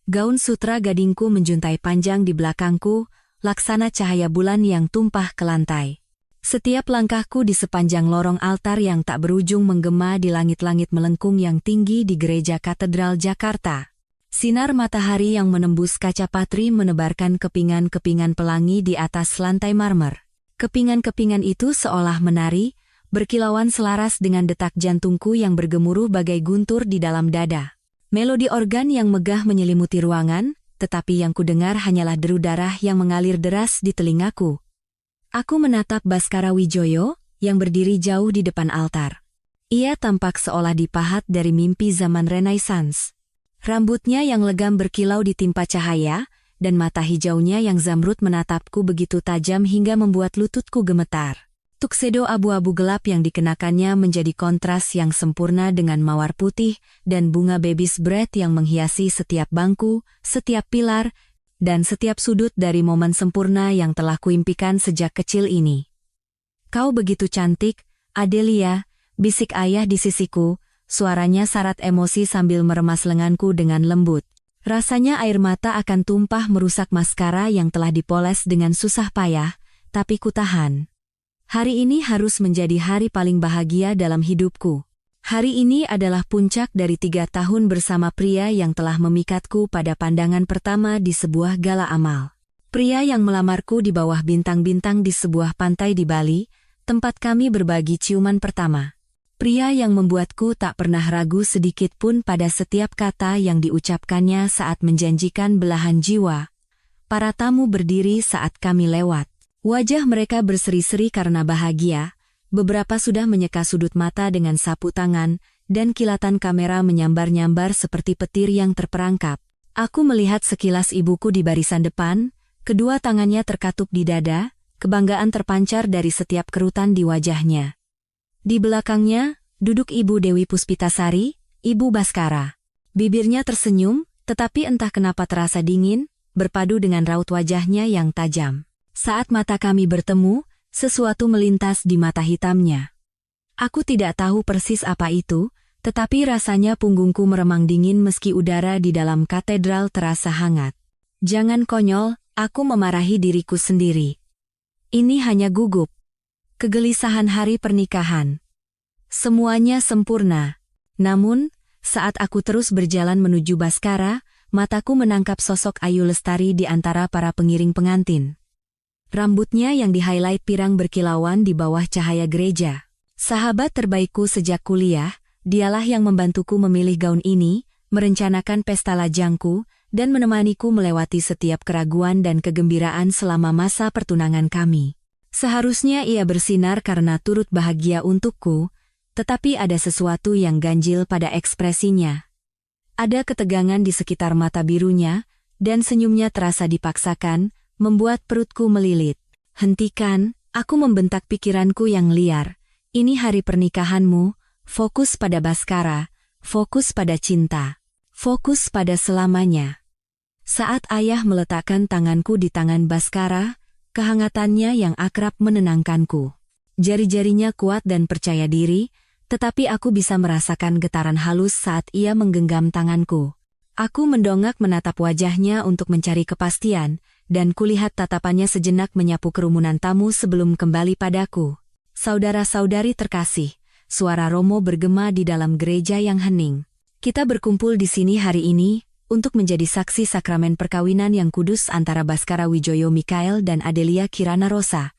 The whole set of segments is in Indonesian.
Gaun sutra gadingku menjuntai panjang di belakangku, laksana cahaya bulan yang tumpah ke lantai. Setiap langkahku di sepanjang lorong altar yang tak berujung menggema di langit-langit melengkung yang tinggi di Gereja Katedral Jakarta. Sinar matahari yang menembus kaca patri menebarkan kepingan-kepingan pelangi di atas lantai marmer. Kepingan-kepingan itu seolah menari, berkilauan selaras dengan detak jantungku yang bergemuruh bagai guntur di dalam dada. Melodi organ yang megah menyelimuti ruangan, tetapi yang kudengar hanyalah deru darah yang mengalir deras di telingaku. Aku menatap Baskara Wijoyo, yang berdiri jauh di depan altar. Ia tampak seolah dipahat dari mimpi zaman Renaissance. Rambutnya yang legam berkilau ditimpa cahaya, dan mata hijaunya yang zamrud menatapku begitu tajam hingga membuat lututku gemetar. Tuksedo abu-abu gelap yang dikenakannya menjadi kontras yang sempurna dengan mawar putih dan bunga baby's breath yang menghiasi setiap bangku, setiap pilar, dan setiap sudut dari momen sempurna yang telah kuimpikan sejak kecil ini. "Kau begitu cantik, Adelia," bisik ayah di sisiku, suaranya syarat emosi sambil meremas lenganku dengan lembut. Rasanya air mata akan tumpah merusak maskara yang telah dipoles dengan susah payah, tapi kutahan. Hari ini harus menjadi hari paling bahagia dalam hidupku. Hari ini adalah puncak dari 3 tahun bersama pria yang telah memikatku pada pandangan pertama di sebuah gala amal. Pria yang melamarku di bawah bintang-bintang di sebuah pantai di Bali, tempat kami berbagi ciuman pertama. Pria yang membuatku tak pernah ragu sedikit pun pada setiap kata yang diucapkannya saat menjanjikan belahan jiwa. Para tamu berdiri saat kami lewat. Wajah mereka berseri-seri karena bahagia, beberapa sudah menyeka sudut mata dengan sapu tangan, dan kilatan kamera menyambar-nyambar seperti petir yang terperangkap. Aku melihat sekilas ibuku di barisan depan, kedua tangannya terkatup di dada, kebanggaan terpancar dari setiap kerutan di wajahnya. Di belakangnya, duduk Ibu Dewi Puspitasari, Ibu Baskara. Bibirnya tersenyum, tetapi entah kenapa terasa dingin, berpadu dengan raut wajahnya yang tajam. Saat mata kami bertemu, sesuatu melintas di mata hitamnya. Aku tidak tahu persis apa itu, tetapi rasanya punggungku meremang dingin meski udara di dalam katedral terasa hangat. Jangan konyol, aku memarahi diriku sendiri. Ini hanya gugup. Kegelisahan hari pernikahan. Semuanya sempurna. Namun, saat aku terus berjalan menuju Baskara, mataku menangkap sosok Ayu Lestari di antara para pengiring pengantin. Rambutnya yang di-highlight pirang berkilauan di bawah cahaya gereja. Sahabat terbaikku sejak kuliah, dialah yang membantuku memilih gaun ini, merencanakan pesta lajangku, dan menemaniku melewati setiap keraguan dan kegembiraan selama masa pertunangan kami. Seharusnya ia bersinar karena turut bahagia untukku, tetapi ada sesuatu yang ganjil pada ekspresinya. Ada ketegangan di sekitar mata birunya, dan senyumnya terasa dipaksakan, membuat perutku melilit. "Hentikan," aku membentak pikiranku yang liar. "Ini hari pernikahanmu, fokus pada Baskara, fokus pada cinta, fokus pada selamanya." Saat ayah meletakkan tanganku di tangan Baskara, kehangatannya yang akrab menenangkanku. Jari-jarinya kuat dan percaya diri, tetapi aku bisa merasakan getaran halus saat ia menggenggam tanganku. Aku mendongak menatap wajahnya untuk mencari kepastian, dan kulihat tatapannya sejenak menyapu kerumunan tamu sebelum kembali padaku. "Saudara-saudari terkasih," suara Romo bergema di dalam gereja yang hening. "Kita berkumpul di sini hari ini, untuk menjadi saksi sakramen perkawinan yang kudus antara Baskara Wijoyo Mikael dan Adelia Kirana Rosa."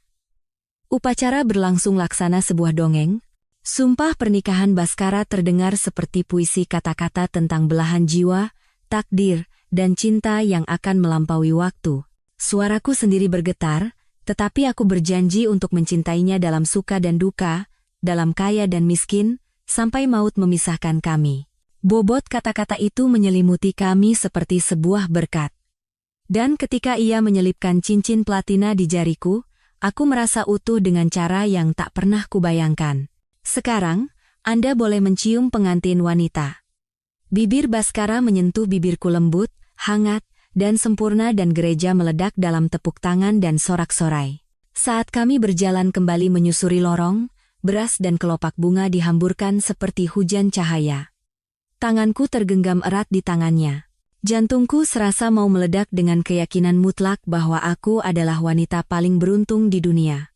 Upacara berlangsung laksana sebuah dongeng. Sumpah pernikahan Baskara terdengar seperti puisi kata-kata tentang belahan jiwa, takdir, dan cinta yang akan melampaui waktu. Suaraku sendiri bergetar, tetapi aku berjanji untuk mencintainya dalam suka dan duka, dalam kaya dan miskin, sampai maut memisahkan kami. Bobot kata-kata itu menyelimuti kami seperti sebuah berkat. Dan ketika ia menyelipkan cincin platina di jariku, aku merasa utuh dengan cara yang tak pernah kubayangkan. "Sekarang, Anda boleh mencium pengantin wanita." Bibir Baskara menyentuh bibirku lembut, hangat, dan sempurna dan gereja meledak dalam tepuk tangan dan sorak-sorai. Saat kami berjalan kembali menyusuri lorong, beras dan kelopak bunga dihamburkan seperti hujan cahaya. Tanganku tergenggam erat di tangannya. Jantungku serasa mau meledak dengan keyakinan mutlak bahwa aku adalah wanita paling beruntung di dunia.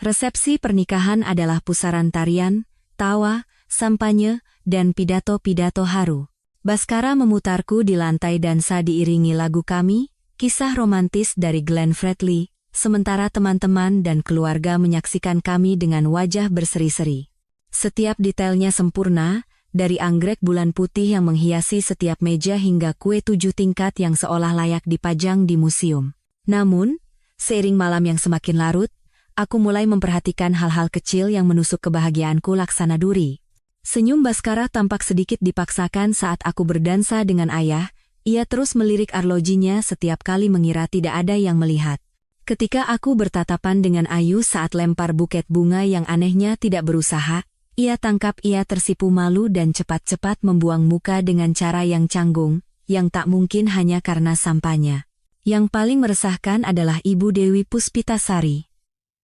Resepsi pernikahan adalah pusaran tarian, tawa, sampanye, dan pidato-pidato haru. Baskara memutarku di lantai dansa diiringi lagu Kami, kisah romantis dari Glenn Fredly, sementara teman-teman dan keluarga menyaksikan kami dengan wajah berseri-seri. Setiap detailnya sempurna, dari anggrek bulan putih yang menghiasi setiap meja hingga kue 7 tingkat yang seolah layak dipajang di museum. Namun, seiring malam yang semakin larut, aku mulai memperhatikan hal-hal kecil yang menusuk kebahagiaanku laksana duri. Senyum Baskara tampak sedikit dipaksakan saat aku berdansa dengan ayah, ia terus melirik arlojinya setiap kali mengira tidak ada yang melihat. Ketika aku bertatapan dengan Ayu saat lempar buket bunga yang anehnya tidak berusaha, ia tangkap ia tersipu malu dan cepat-cepat membuang muka dengan cara yang canggung, yang tak mungkin hanya karena sampahnya. Yang paling meresahkan adalah Ibu Dewi Puspitasari.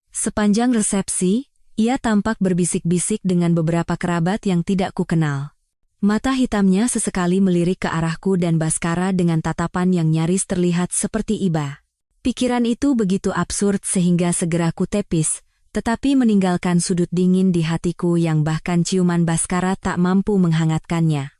Sepanjang resepsi, ia tampak berbisik-bisik dengan beberapa kerabat yang tidak kukenal. Mata hitamnya sesekali melirik ke arahku dan Baskara dengan tatapan yang nyaris terlihat seperti iba. Pikiran itu begitu absurd sehingga segera kutepis, tetapi meninggalkan sudut dingin di hatiku yang bahkan ciuman Baskara tak mampu menghangatkannya.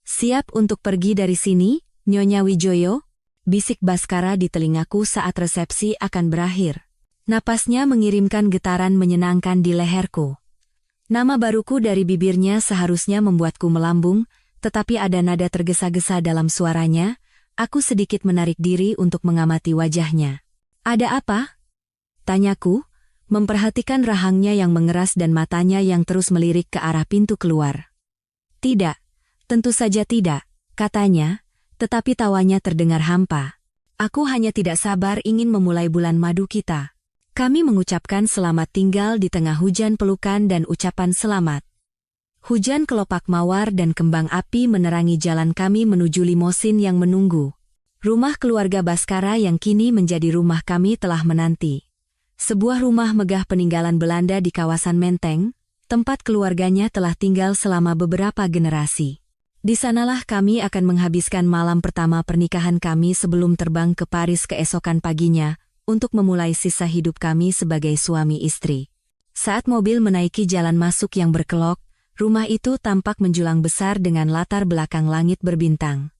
"Siap untuk pergi dari sini, Nyonya Wijoyo?" bisik Baskara di telingaku saat resepsi akan berakhir. Napasnya mengirimkan getaran menyenangkan di leherku. Nama baruku dari bibirnya seharusnya membuatku melambung, tetapi ada nada tergesa-gesa dalam suaranya. Aku sedikit menarik diri untuk mengamati wajahnya. "Ada apa?" tanyaku, memperhatikan rahangnya yang mengeras dan matanya yang terus melirik ke arah pintu keluar. "Tidak, tentu saja tidak," katanya, tetapi tawanya terdengar hampa. "Aku hanya tidak sabar ingin memulai bulan madu kita." Kami mengucapkan selamat tinggal di tengah hujan pelukan dan ucapan selamat. Hujan kelopak mawar dan kembang api menerangi jalan kami menuju limosin yang menunggu. Rumah keluarga Baskara yang kini menjadi rumah kami telah menanti. Sebuah rumah megah peninggalan Belanda di kawasan Menteng, tempat keluarganya telah tinggal selama beberapa generasi. Di sanalah kami akan menghabiskan malam pertama pernikahan kami sebelum terbang ke Paris keesokan paginya, untuk memulai sisa hidup kami sebagai suami istri. Saat mobil menaiki jalan masuk yang berkelok, rumah itu tampak menjulang besar dengan latar belakang langit berbintang.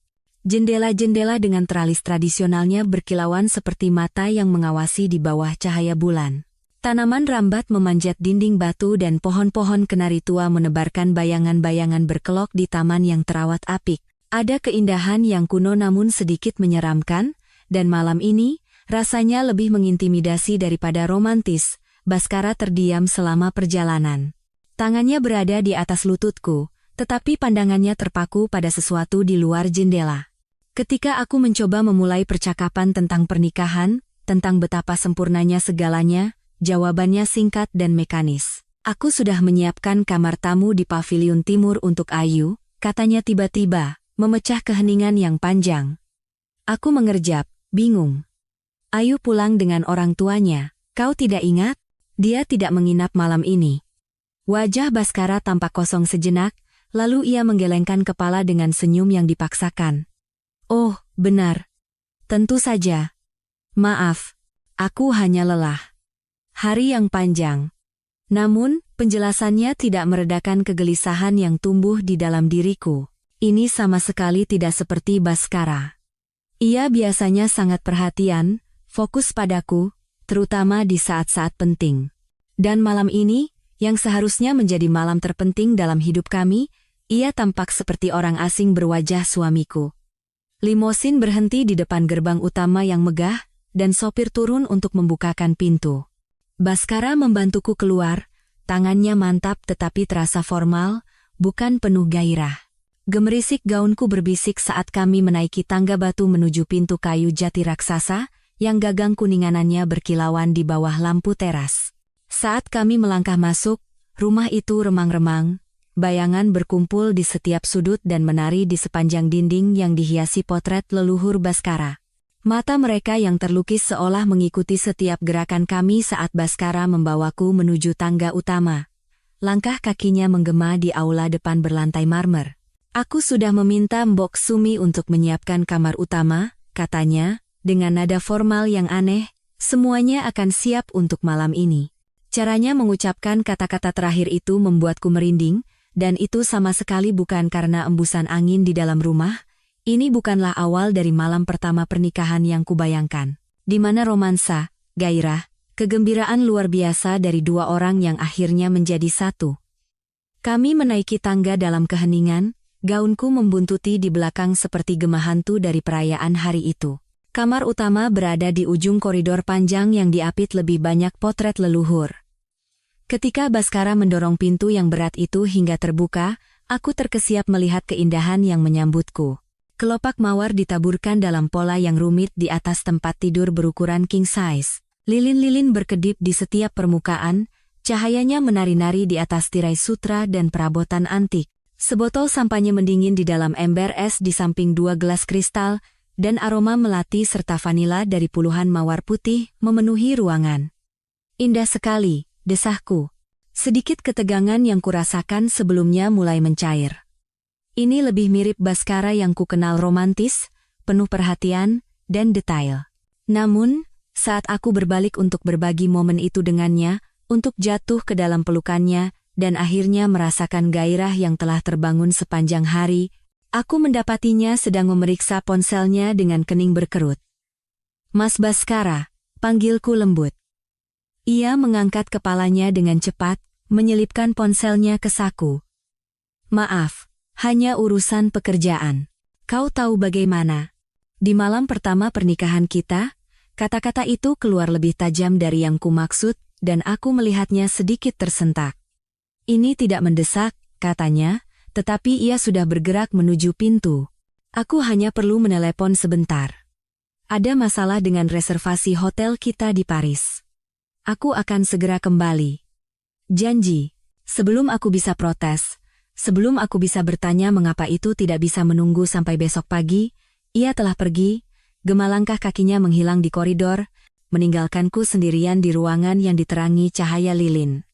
Jendela-jendela dengan teralis tradisionalnya berkilauan seperti mata yang mengawasi di bawah cahaya bulan. Tanaman rambat memanjat dinding batu dan pohon-pohon kenari tua menebarkan bayangan-bayangan berkelok di taman yang terawat apik. Ada keindahan yang kuno namun sedikit menyeramkan, dan malam ini, rasanya lebih mengintimidasi daripada romantis. Baskara terdiam selama perjalanan. Tangannya berada di atas lututku, tetapi pandangannya terpaku pada sesuatu di luar jendela. Ketika aku mencoba memulai percakapan tentang pernikahan, tentang betapa sempurnanya segalanya, jawabannya singkat dan mekanis. "Aku sudah menyiapkan kamar tamu di paviliun timur untuk Ayu," katanya tiba-tiba, memecah keheningan yang panjang. Aku mengerjap, bingung. "Ayu pulang dengan orang tuanya, kau tidak ingat? Dia tidak menginap malam ini." Wajah Baskara tampak kosong sejenak, lalu ia menggelengkan kepala dengan senyum yang dipaksakan. "Oh, benar. Tentu saja. Maaf, aku hanya lelah. Hari yang panjang." Namun, penjelasannya tidak meredakan kegelisahan yang tumbuh di dalam diriku. Ini sama sekali tidak seperti Baskara. Ia biasanya sangat perhatian, fokus padaku, terutama di saat-saat penting. Dan malam ini, yang seharusnya menjadi malam terpenting dalam hidup kami, ia tampak seperti orang asing berwajah suamiku. Limosin berhenti di depan gerbang utama yang megah, dan sopir turun untuk membukakan pintu. Baskara membantuku keluar, tangannya mantap tetapi terasa formal, bukan penuh gairah. Gemerisik gaunku berbisik saat kami menaiki tangga batu menuju pintu kayu jati raksasa, yang gagang kuninganannya berkilauan di bawah lampu teras. Saat kami melangkah masuk, rumah itu remang-remang, bayangan berkumpul di setiap sudut dan menari di sepanjang dinding yang dihiasi potret leluhur Baskara. Mata mereka yang terlukis seolah mengikuti setiap gerakan kami saat Baskara membawaku menuju tangga utama. Langkah kakinya menggema di aula depan berlantai marmer. Aku sudah meminta Mbok Sumi untuk menyiapkan kamar utama, katanya, dengan nada formal yang aneh, semuanya akan siap untuk malam ini. Caranya mengucapkan kata-kata terakhir itu membuatku merinding, dan itu sama sekali bukan karena embusan angin di dalam rumah. Ini bukanlah awal dari malam pertama pernikahan yang kubayangkan, di mana romansa, gairah, kegembiraan luar biasa dari dua orang yang akhirnya menjadi satu. Kami menaiki tangga dalam keheningan, gaunku membuntuti di belakang seperti gema hantu dari perayaan hari itu. Kamar utama berada di ujung koridor panjang yang diapit lebih banyak potret leluhur. Ketika Baskara mendorong pintu yang berat itu hingga terbuka, aku terkesiap melihat keindahan yang menyambutku. Kelopak mawar ditaburkan dalam pola yang rumit di atas tempat tidur berukuran king size. Lilin-lilin berkedip di setiap permukaan, cahayanya menari-nari di atas tirai sutra dan perabotan antik. Sebotol sampanye mendingin di dalam ember es di samping dua gelas kristal, dan aroma melati serta vanila dari puluhan mawar putih memenuhi ruangan. Indah sekali, desahku. Sedikit ketegangan yang kurasakan sebelumnya mulai mencair. Ini lebih mirip Baskara yang kukenal, romantis, penuh perhatian, dan detail. Namun, saat aku berbalik untuk berbagi momen itu dengannya, untuk jatuh ke dalam pelukannya, dan akhirnya merasakan gairah yang telah terbangun sepanjang hari, aku mendapatinya sedang memeriksa ponselnya dengan kening berkerut. "Mas Baskara," panggilku lembut. Ia mengangkat kepalanya dengan cepat, menyelipkan ponselnya ke saku. "Maaf. Hanya urusan pekerjaan. Kau tahu bagaimana? Di malam pertama pernikahan kita, kata-kata itu keluar lebih tajam dari yang kumaksud, dan aku melihatnya sedikit tersentak. Ini tidak mendesak, katanya, tetapi ia sudah bergerak menuju pintu. Aku hanya perlu menelepon sebentar. Ada masalah dengan reservasi hotel kita di Paris. Aku akan segera kembali. Janji." Sebelum aku bisa protes, sebelum aku bisa bertanya mengapa itu tidak bisa menunggu sampai besok pagi, ia telah pergi, gema langkah kakinya menghilang di koridor, meninggalkanku sendirian di ruangan yang diterangi cahaya lilin.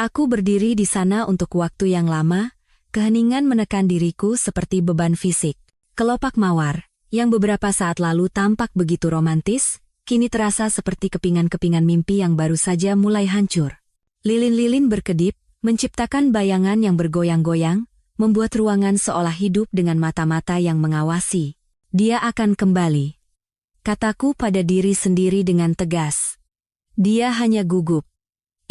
Aku berdiri di sana untuk waktu yang lama, keheningan menekan diriku seperti beban fisik. Kelopak mawar, yang beberapa saat lalu tampak begitu romantis, kini terasa seperti kepingan-kepingan mimpi yang baru saja mulai hancur. Lilin-lilin berkedip, menciptakan bayangan yang bergoyang-goyang, membuat ruangan seolah hidup dengan mata-mata yang mengawasi. "Dia akan kembali," kataku pada diri sendiri dengan tegas. Dia hanya gugup.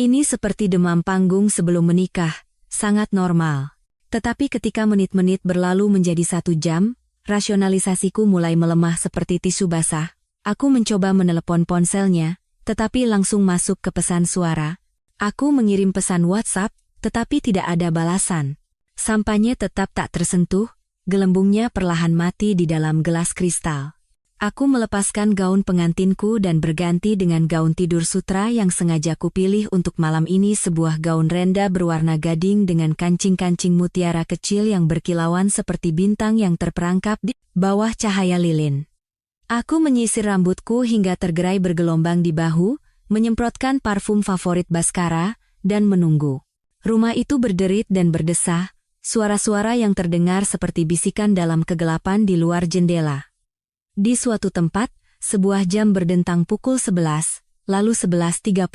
Ini seperti demam panggung sebelum menikah, sangat normal. Tetapi ketika menit-menit berlalu menjadi 1 jam, rasionalisasiku mulai melemah seperti tisu basah. Aku mencoba menelepon ponselnya, tetapi langsung masuk ke pesan suara. Aku mengirim pesan WhatsApp, tetapi tidak ada balasan. Sampahnya tetap tak tersentuh, gelembungnya perlahan mati di dalam gelas kristal. Aku melepaskan gaun pengantinku dan berganti dengan gaun tidur sutra yang sengaja kupilih untuk malam ini, sebuah gaun renda berwarna gading dengan kancing-kancing mutiara kecil yang berkilauan seperti bintang yang terperangkap di bawah cahaya lilin. Aku menyisir rambutku hingga tergerai bergelombang di bahu, menyemprotkan parfum favorit Baskara, dan menunggu. Rumah itu berderit dan berdesah, suara-suara yang terdengar seperti bisikan dalam kegelapan di luar jendela. Di suatu tempat, sebuah jam berdentang pukul 11, lalu 11.30.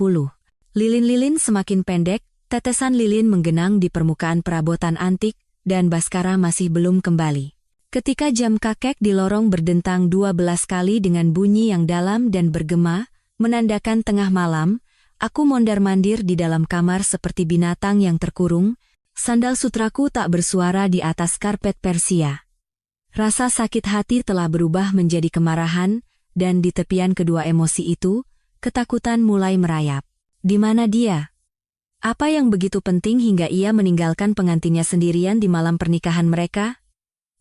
Lilin-lilin semakin pendek, tetesan lilin menggenang di permukaan perabotan antik, dan Baskara masih belum kembali. Ketika jam kakek di lorong berdentang 12 kali dengan bunyi yang dalam dan bergema, menandakan tengah malam, aku mondar-mandir di dalam kamar seperti binatang yang terkurung, sandal sutraku tak bersuara di atas karpet Persia. Rasa sakit hati telah berubah menjadi kemarahan, dan di tepian kedua emosi itu, ketakutan mulai merayap. Di mana dia? Apa yang begitu penting hingga ia meninggalkan pengantinnya sendirian di malam pernikahan mereka?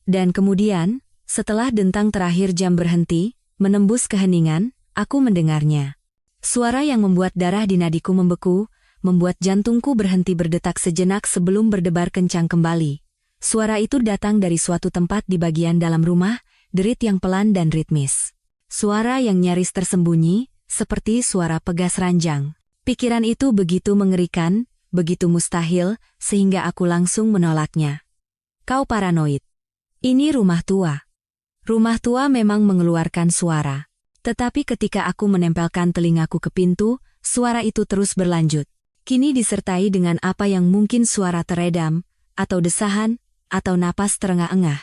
Dan kemudian, setelah dentang terakhir jam berhenti, menembus keheningan, aku mendengarnya. Suara yang membuat darah di nadiku membeku, membuat jantungku berhenti berdetak sejenak sebelum berdebar kencang kembali. Suara itu datang dari suatu tempat di bagian dalam rumah, derit yang pelan dan ritmis. Suara yang nyaris tersembunyi, seperti suara pegas ranjang. Pikiran itu begitu mengerikan, begitu mustahil, sehingga aku langsung menolaknya. Kau paranoid. Ini rumah tua. Rumah tua memang mengeluarkan suara. Tetapi ketika aku menempelkan telingaku ke pintu, suara itu terus berlanjut. Kini disertai dengan apa yang mungkin suara teredam, atau desahan, atau napas terengah-engah.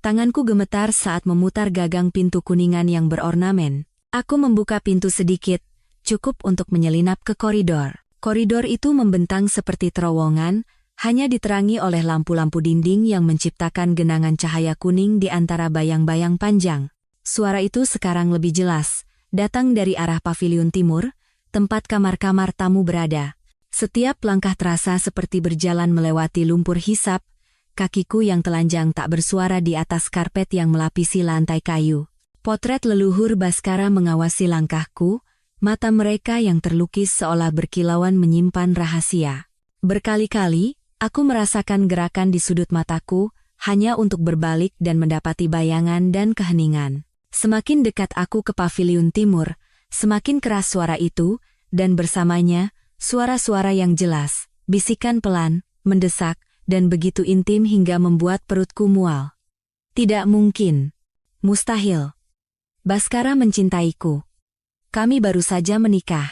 Tanganku gemetar saat memutar gagang pintu kuningan yang berornamen. Aku membuka pintu sedikit, cukup untuk menyelinap ke koridor. Koridor itu membentang seperti terowongan, hanya diterangi oleh lampu-lampu dinding yang menciptakan genangan cahaya kuning di antara bayang-bayang panjang. Suara itu sekarang lebih jelas, datang dari arah paviliun timur, tempat kamar-kamar tamu berada. Setiap langkah terasa seperti berjalan melewati lumpur hisap, kakiku yang telanjang tak bersuara di atas karpet yang melapisi lantai kayu. Potret leluhur Baskara mengawasi langkahku, mata mereka yang terlukis seolah berkilauan menyimpan rahasia. Berkali-kali, aku merasakan gerakan di sudut mataku, hanya untuk berbalik dan mendapati bayangan dan keheningan. Semakin dekat aku ke paviliun timur, semakin keras suara itu, dan bersamanya, suara-suara yang jelas, bisikan pelan, mendesak, dan begitu intim hingga membuat perutku mual. Tidak mungkin. Mustahil. Baskara mencintaiku. Kami baru saja menikah.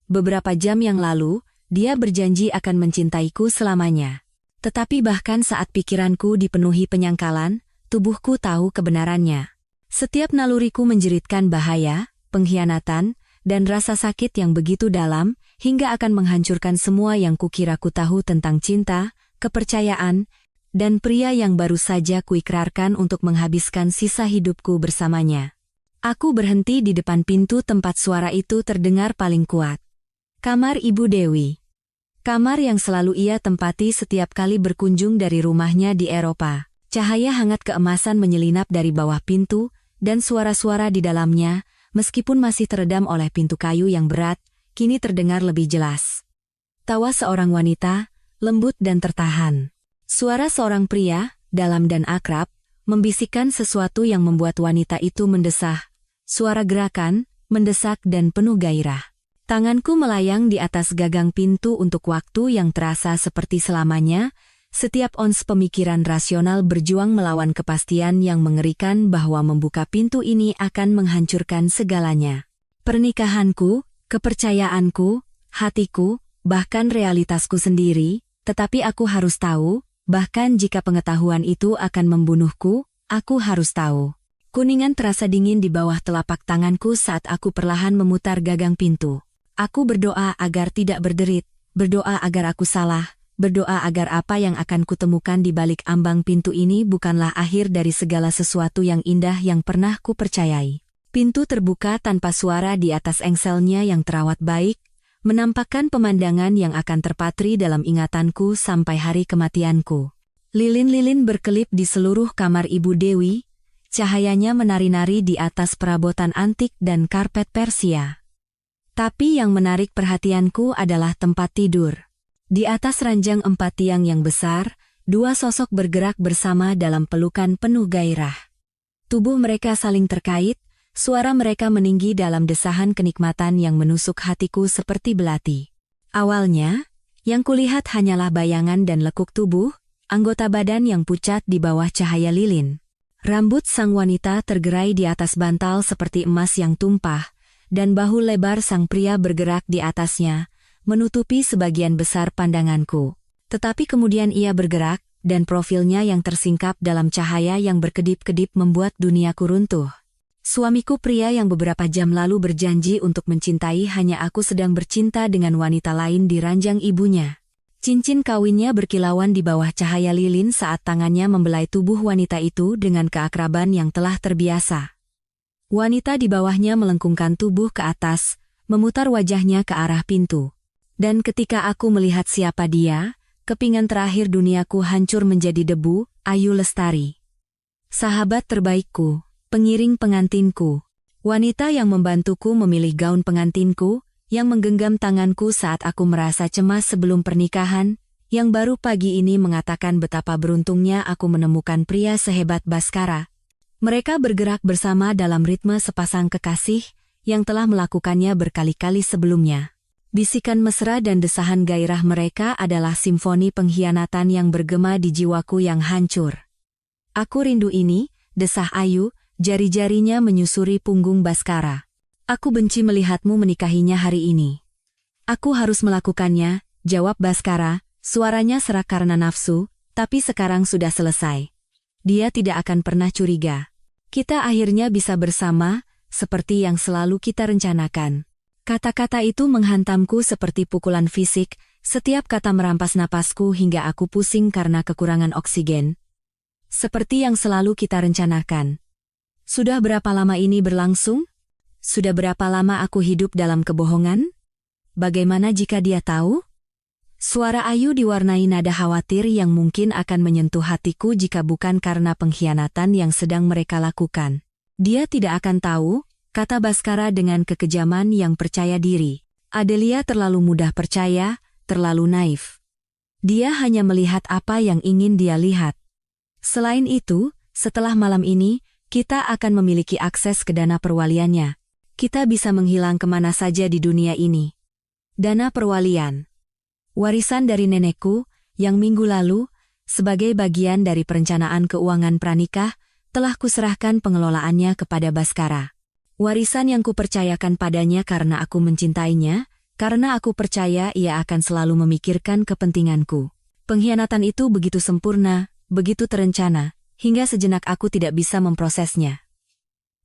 Beberapa jam yang lalu, dia berjanji akan mencintaiku selamanya. Tetapi bahkan saat pikiranku dipenuhi penyangkalan, tubuhku tahu kebenarannya. Setiap naluriku menjeritkan bahaya, pengkhianatan, dan rasa sakit yang begitu dalam, hingga akan menghancurkan semua yang kukira ku tahu tentang cinta, kepercayaan, dan pria yang baru saja kuikrarkan untuk menghabiskan sisa hidupku bersamanya. Aku berhenti di depan pintu tempat suara itu terdengar paling kuat. Kamar Ibu Dewi. Kamar yang selalu ia tempati setiap kali berkunjung dari rumahnya di Eropa. Cahaya hangat keemasan menyelinap dari bawah pintu, dan suara-suara di dalamnya, meskipun masih teredam oleh pintu kayu yang berat, kini terdengar lebih jelas. Tawa seorang wanita, lembut dan tertahan. Suara seorang pria, dalam dan akrab, membisikkan sesuatu yang membuat wanita itu mendesah. Suara gerakan, mendesak dan penuh gairah. Tanganku melayang di atas gagang pintu untuk waktu yang terasa seperti selamanya, setiap ons pemikiran rasional berjuang melawan kepastian yang mengerikan bahwa membuka pintu ini akan menghancurkan segalanya. Pernikahanku, kepercayaanku, hatiku, bahkan realitasku sendiri, tetapi aku harus tahu, bahkan jika pengetahuan itu akan membunuhku, aku harus tahu. Kuningan terasa dingin di bawah telapak tanganku saat aku perlahan memutar gagang pintu. Aku berdoa agar tidak berderit, berdoa agar aku salah, berdoa agar apa yang akan kutemukan di balik ambang pintu ini bukanlah akhir dari segala sesuatu yang indah yang pernah kupercayai. Pintu terbuka tanpa suara di atas engselnya yang terawat baik, menampakkan pemandangan yang akan terpatri dalam ingatanku sampai hari kematianku. Lilin-lilin berkelip di seluruh kamar Ibu Dewi, cahayanya menari-nari di atas perabotan antik dan karpet Persia. Tapi yang menarik perhatianku adalah tempat tidur. Di atas ranjang 4 tiang yang besar, 2 sosok bergerak bersama dalam pelukan penuh gairah. Tubuh mereka saling terkait, suara mereka meninggi dalam desahan kenikmatan yang menusuk hatiku seperti belati. Awalnya, yang kulihat hanyalah bayangan dan lekuk tubuh, anggota badan yang pucat di bawah cahaya lilin. Rambut sang wanita tergerai di atas bantal seperti emas yang tumpah, dan bahu lebar sang pria bergerak di atasnya, menutupi sebagian besar pandanganku. Tetapi kemudian ia bergerak, dan profilnya yang tersingkap dalam cahaya yang berkedip-kedip membuat duniaku runtuh. Suamiku pria yang beberapa jam lalu berjanji untuk mencintai hanya aku sedang bercinta dengan wanita lain di ranjang ibunya. Cincin kawinnya berkilauan di bawah cahaya lilin saat tangannya membelai tubuh wanita itu dengan keakraban yang telah terbiasa. Wanita di bawahnya melengkungkan tubuh ke atas, memutar wajahnya ke arah pintu. Dan ketika aku melihat siapa dia, kepingan terakhir duniaku hancur menjadi debu. Ayu Lestari. Sahabat terbaikku, pengiring pengantinku. Wanita yang membantuku memilih gaun pengantinku, yang menggenggam tanganku saat aku merasa cemas sebelum pernikahan, yang baru pagi ini mengatakan betapa beruntungnya aku menemukan pria sehebat Baskara. Mereka bergerak bersama dalam ritme sepasang kekasih, yang telah melakukannya berkali-kali sebelumnya. Bisikan mesra dan desahan gairah mereka adalah simfoni pengkhianatan yang bergema di jiwaku yang hancur. Aku rindu ini, desah Ayu, jari-jarinya menyusuri punggung Baskara. Aku benci melihatmu menikahinya hari ini. Aku harus melakukannya, jawab Baskara, suaranya serak karena nafsu, tapi sekarang sudah selesai. Dia tidak akan pernah curiga. Kita akhirnya bisa bersama, seperti yang selalu kita rencanakan. Kata-kata itu menghantamku seperti pukulan fisik, setiap kata merampas napasku hingga aku pusing karena kekurangan oksigen. Seperti yang selalu kita rencanakan. Sudah berapa lama ini berlangsung? Sudah berapa lama aku hidup dalam kebohongan? Bagaimana jika dia tahu? Suara Ayu diwarnai nada khawatir yang mungkin akan menyentuh hatiku jika bukan karena pengkhianatan yang sedang mereka lakukan. Dia tidak akan tahu, kata Baskara dengan kekejaman yang percaya diri. Adelia terlalu mudah percaya, terlalu naif. Dia hanya melihat apa yang ingin dia lihat. Selain itu, setelah malam ini, kita akan memiliki akses ke dana perwaliannya. Kita bisa menghilang kemana saja di dunia ini. Dana perwalian. Warisan dari nenekku, yang minggu lalu, sebagai bagian dari perencanaan keuangan pranikah, telah kuserahkan pengelolaannya kepada Baskara. Warisan yang kupercayakan padanya karena aku mencintainya, karena aku percaya ia akan selalu memikirkan kepentinganku. Pengkhianatan itu begitu sempurna, begitu terencana, hingga sejenak aku tidak bisa memprosesnya.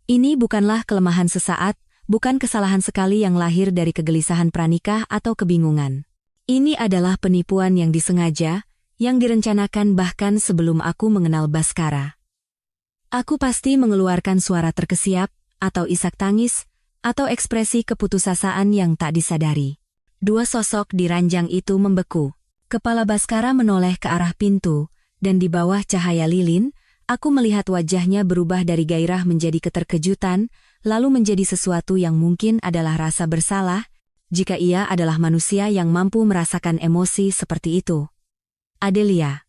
Ini bukanlah kelemahan sesaat, bukan kesalahan sekali yang lahir dari kegelisahan pranikah atau kebingungan. Ini adalah penipuan yang disengaja, yang direncanakan bahkan sebelum aku mengenal Baskara. Aku pasti mengeluarkan suara terkesiap, atau isak tangis, atau ekspresi keputusasaan yang tak disadari. Dua sosok di ranjang itu membeku. Kepala Baskara menoleh ke arah pintu, dan di bawah cahaya lilin, aku melihat wajahnya berubah dari gairah menjadi keterkejutan, lalu menjadi sesuatu yang mungkin adalah rasa bersalah, jika ia adalah manusia yang mampu merasakan emosi seperti itu. Adelia.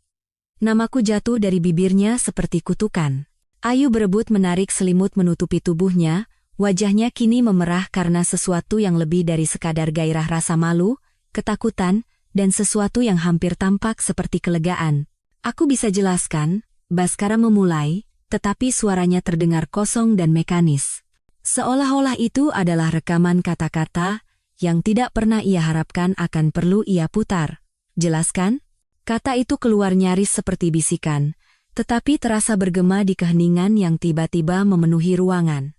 Namaku jatuh dari bibirnya seperti kutukan. Ayu berebut menarik selimut menutupi tubuhnya, wajahnya kini memerah karena sesuatu yang lebih dari sekadar gairah rasa malu, ketakutan, dan sesuatu yang hampir tampak seperti kelegaan. Aku bisa jelaskan, Baskara memulai, tetapi suaranya terdengar kosong dan mekanis. Seolah-olah itu adalah rekaman kata-kata, yang tidak pernah ia harapkan akan perlu ia putar. Jelaskan? Kata itu keluar nyaris seperti bisikan, tetapi terasa bergema di keheningan yang tiba-tiba memenuhi ruangan.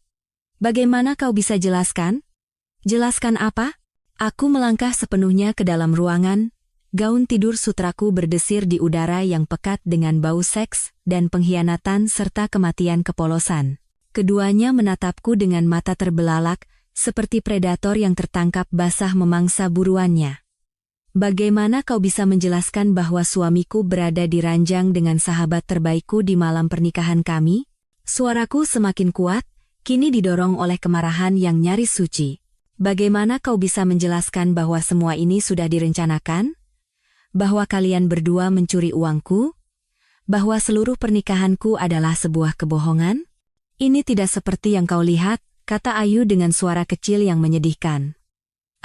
Bagaimana kau bisa jelaskan? Jelaskan apa? Aku melangkah sepenuhnya ke dalam ruangan, gaun tidur sutraku berdesir di udara yang pekat dengan bau seks dan pengkhianatan serta kematian kepolosan. Keduanya menatapku dengan mata terbelalak, seperti predator yang tertangkap basah memangsa buruannya. Bagaimana kau bisa menjelaskan bahwa suamiku berada di ranjang dengan sahabat terbaikku di malam pernikahan kami? Suaraku semakin kuat, kini didorong oleh kemarahan yang nyaris suci. Bagaimana kau bisa menjelaskan bahwa semua ini sudah direncanakan? Bahwa kalian berdua mencuri uangku? Bahwa seluruh pernikahanku adalah sebuah kebohongan? Ini tidak seperti yang kau lihat, kata Ayu dengan suara kecil yang menyedihkan.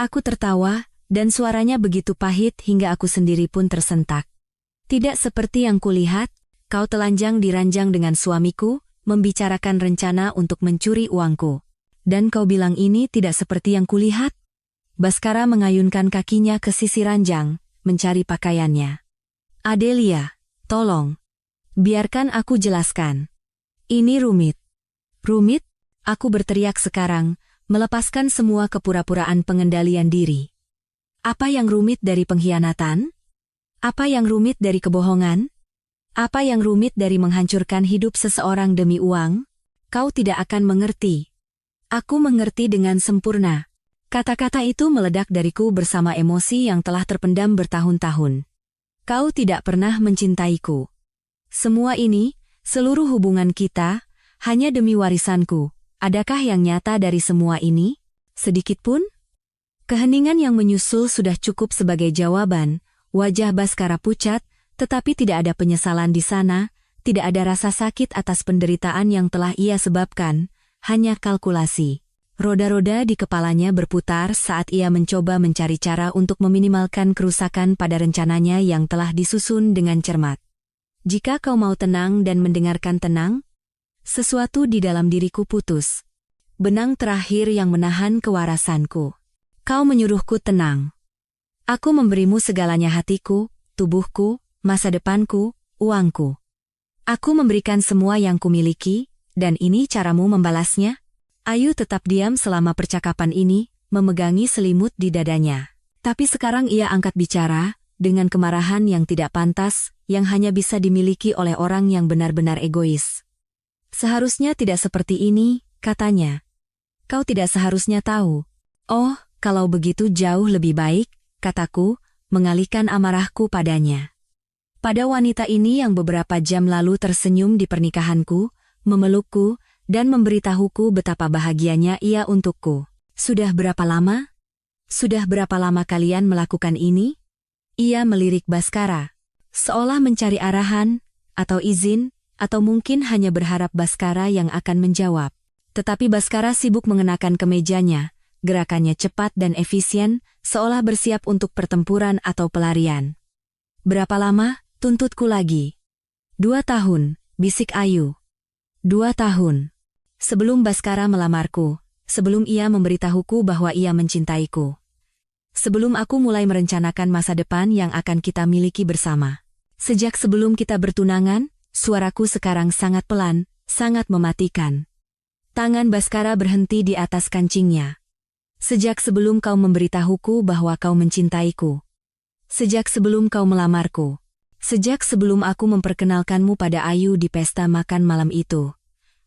Aku tertawa, dan suaranya begitu pahit hingga aku sendiri pun tersentak. Tidak seperti yang kulihat, kau telanjang di ranjang dengan suamiku, membicarakan rencana untuk mencuri uangku. Dan kau bilang ini tidak seperti yang kulihat? Baskara mengayunkan kakinya ke sisi ranjang, mencari pakaiannya. Adelia, tolong. Biarkan aku jelaskan. Ini rumit. Rumit? Aku berteriak sekarang, melepaskan semua kepura-puraan pengendalian diri. Apa yang rumit dari pengkhianatan? Apa yang rumit dari kebohongan? Apa yang rumit dari menghancurkan hidup seseorang demi uang? Kau tidak akan mengerti. Aku mengerti dengan sempurna. Kata-kata itu meledak dariku bersama emosi yang telah terpendam bertahun-tahun. Kau tidak pernah mencintaiku. Semua ini, seluruh hubungan kita, hanya demi warisanku. Adakah yang nyata dari semua ini? Sedikit pun? Keheningan yang menyusul sudah cukup sebagai jawaban. Wajah Baskara pucat, tetapi tidak ada penyesalan di sana, tidak ada rasa sakit atas penderitaan yang telah ia sebabkan, hanya kalkulasi. Roda-roda di kepalanya berputar saat ia mencoba mencari cara untuk meminimalkan kerusakan pada rencananya yang telah disusun dengan cermat. Jika kau mau tenang dan mendengarkan tenang, sesuatu di dalam diriku putus. Benang terakhir yang menahan kewarasanku. Kau menyuruhku tenang. Aku memberimu segalanya, hatiku, tubuhku, masa depanku, uangku. Aku memberikan semua yang kumiliki, dan ini caramu membalasnya? Ayu tetap diam selama percakapan ini, memegangi selimut di dadanya. Tapi sekarang ia angkat bicara, dengan kemarahan yang tidak pantas, yang hanya bisa dimiliki oleh orang yang benar-benar egois. Seharusnya tidak seperti ini, katanya. Kau tidak seharusnya tahu. Oh, kalau begitu jauh lebih baik, kataku, mengalihkan amarahku padanya. Pada wanita ini yang beberapa jam lalu tersenyum di pernikahanku, memelukku, dan memberitahuku betapa bahagianya ia untukku. Sudah berapa lama? Sudah berapa lama kalian melakukan ini? Ia melirik Baskara, seolah mencari arahan, atau izin, atau mungkin hanya berharap Baskara yang akan menjawab. Tetapi Baskara sibuk mengenakan kemejanya, gerakannya cepat dan efisien, seolah bersiap untuk pertempuran atau pelarian. Berapa lama? Tuntutku lagi. 2 tahun, bisik Ayu. 2 tahun. Sebelum Baskara melamarku, sebelum ia memberitahuku bahwa ia mencintaiku. Sebelum aku mulai merencanakan masa depan yang akan kita miliki bersama. Sejak sebelum kita bertunangan, suaraku sekarang sangat pelan, sangat mematikan. Tangan Baskara berhenti di atas kancingnya. Sejak sebelum kau memberitahuku bahwa kau mencintaiku. Sejak sebelum kau melamarku. Sejak sebelum aku memperkenalkanmu pada Ayu di pesta makan malam itu.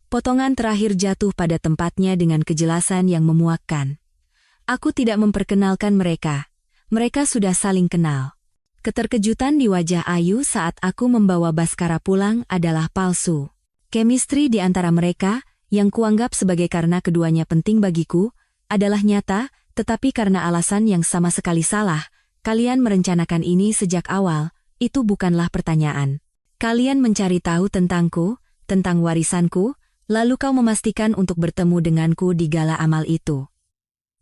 Potongan terakhir jatuh pada tempatnya dengan kejelasan yang memuakkan. Aku tidak memperkenalkan mereka. Mereka sudah saling kenal. Keterkejutan di wajah Ayu saat aku membawa Baskara pulang adalah palsu. Chemistry di antara mereka, yang kuanggap sebagai karena keduanya penting bagiku, adalah nyata, tetapi karena alasan yang sama sekali salah, kalian merencanakan ini sejak awal, itu bukanlah pertanyaan. Kalian mencari tahu tentangku, tentang warisanku, lalu kau memastikan untuk bertemu denganku di gala amal itu.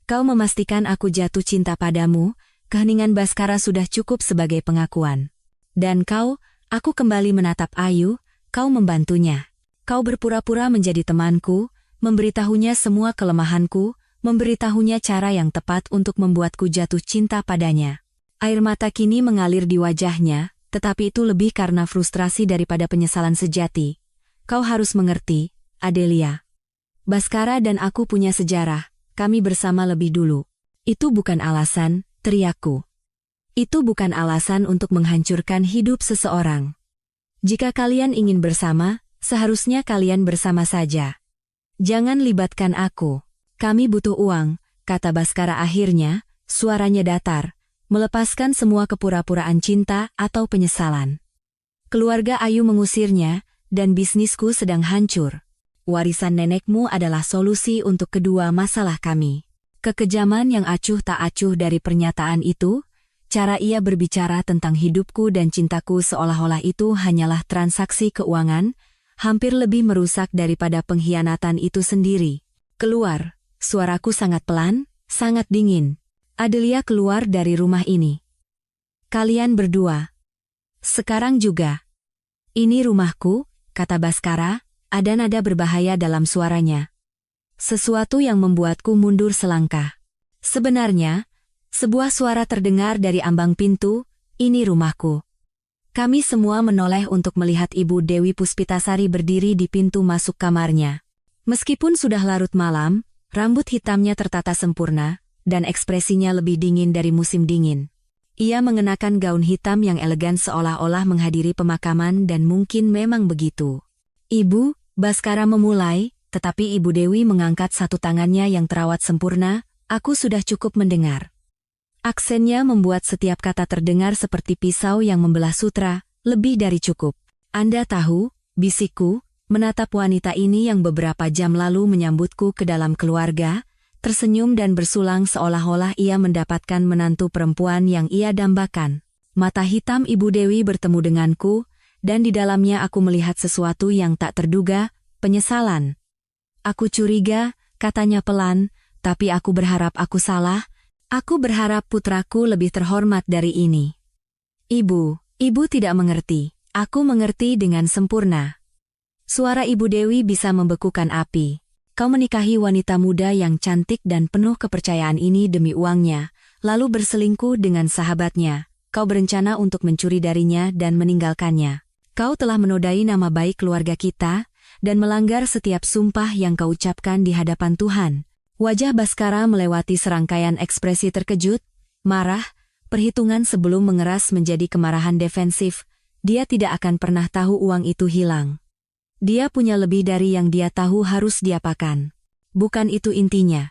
Kau memastikan aku jatuh cinta padamu, keheningan Baskara sudah cukup sebagai pengakuan. Dan kau, aku kembali menatap Ayu, kau membantunya. Kau berpura-pura menjadi temanku, memberitahunya semua kelemahanku, memberitahunya cara yang tepat untuk membuatku jatuh cinta padanya. Air mata kini mengalir di wajahnya, tetapi itu lebih karena frustrasi daripada penyesalan sejati. Kau harus mengerti, Adelia. Baskara dan aku punya sejarah, kami bersama lebih dulu. Itu bukan alasan, teriakku. Itu bukan alasan untuk menghancurkan hidup seseorang. Jika kalian ingin bersama, seharusnya kalian bersama saja. Jangan libatkan aku. Kami butuh uang, kata Baskara akhirnya, suaranya datar, melepaskan semua kepura-puraan cinta atau penyesalan. Keluarga Ayu mengusirnya, dan bisnisku sedang hancur. Warisan nenekmu adalah solusi untuk kedua masalah kami. Kekejaman yang acuh tak acuh dari pernyataan itu, cara ia berbicara tentang hidupku dan cintaku seolah-olah itu hanyalah transaksi keuangan, hampir lebih merusak daripada pengkhianatan itu sendiri. Keluar, suaraku sangat pelan, sangat dingin. Adelia keluar dari rumah ini. Kalian berdua. Sekarang juga. Ini rumahku, kata Baskara. Ada nada berbahaya dalam suaranya. Sesuatu yang membuatku mundur selangkah. Sebenarnya, sebuah suara terdengar dari ambang pintu, ini rumahku. Kami semua menoleh untuk melihat Ibu Dewi Puspitasari berdiri di pintu masuk kamarnya. Meskipun sudah larut malam, rambut hitamnya tertata sempurna, dan ekspresinya lebih dingin dari musim dingin. Ia mengenakan gaun hitam yang elegan seolah-olah menghadiri pemakaman dan mungkin memang begitu. Ibu, Baskara memulai, tetapi Ibu Dewi mengangkat satu tangannya yang terawat sempurna, aku sudah cukup mendengar. Aksennya membuat setiap kata terdengar seperti pisau yang membelah sutra, lebih dari cukup. Anda tahu, bisikku, menatap wanita ini yang beberapa jam lalu menyambutku ke dalam keluarga, tersenyum dan bersulang seolah-olah ia mendapatkan menantu perempuan yang ia dambakan. Mata hitam Ibu Dewi bertemu denganku, dan di dalamnya aku melihat sesuatu yang tak terduga, penyesalan. Aku curiga, katanya pelan, tapi aku berharap aku salah. Aku berharap putraku lebih terhormat dari ini. Ibu tidak mengerti. Aku mengerti dengan sempurna. Suara Ibu Dewi bisa membekukan api. Kau menikahi wanita muda yang cantik dan penuh kepercayaan ini demi uangnya, lalu berselingkuh dengan sahabatnya. Kau berencana untuk mencuri darinya dan meninggalkannya. Kau telah menodai nama baik keluarga kita dan melanggar setiap sumpah yang kau ucapkan di hadapan Tuhan. Wajah Baskara melewati serangkaian ekspresi terkejut, marah, perhitungan sebelum mengeras menjadi kemarahan defensif. Dia tidak akan pernah tahu uang itu hilang. Dia punya lebih dari yang dia tahu harus diapakan. Bukan itu intinya.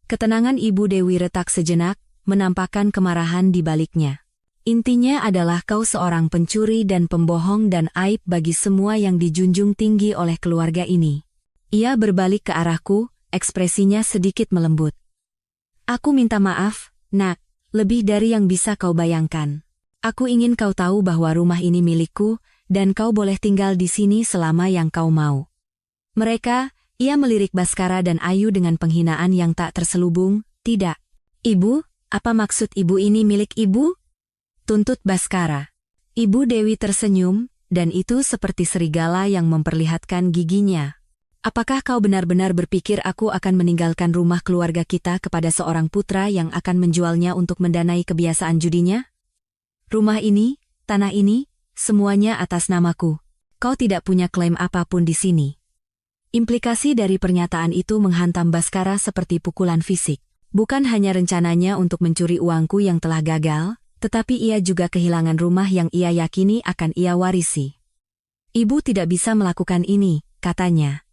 Ketenangan Ibu Dewi retak sejenak, menampakkan kemarahan di baliknya. Intinya adalah kau seorang pencuri dan pembohong dan aib bagi semua yang dijunjung tinggi oleh keluarga ini. Ia berbalik ke arahku, ekspresinya sedikit melembut. Aku minta maaf, Nak, lebih dari yang bisa kau bayangkan. Aku ingin kau tahu bahwa rumah ini milikku, dan kau boleh tinggal di sini selama yang kau mau. Mereka, ia melirik Baskara dan Ayu dengan penghinaan yang tak terselubung. Tidak. Ibu, apa maksud ibu ini milik ibu? Tuntut Baskara. Ibu Dewi tersenyum, dan itu seperti serigala yang memperlihatkan giginya. Apakah kau benar-benar berpikir aku akan meninggalkan rumah keluarga kita kepada seorang putra yang akan menjualnya untuk mendanai kebiasaan judinya? Rumah ini, tanah ini, semuanya atas namaku. Kau tidak punya klaim apapun di sini. Implikasi dari pernyataan itu menghantam Baskara seperti pukulan fisik. Bukan hanya rencananya untuk mencuri uangku yang telah gagal, tetapi ia juga kehilangan rumah yang ia yakini akan ia warisi. Ibu tidak bisa melakukan ini, katanya.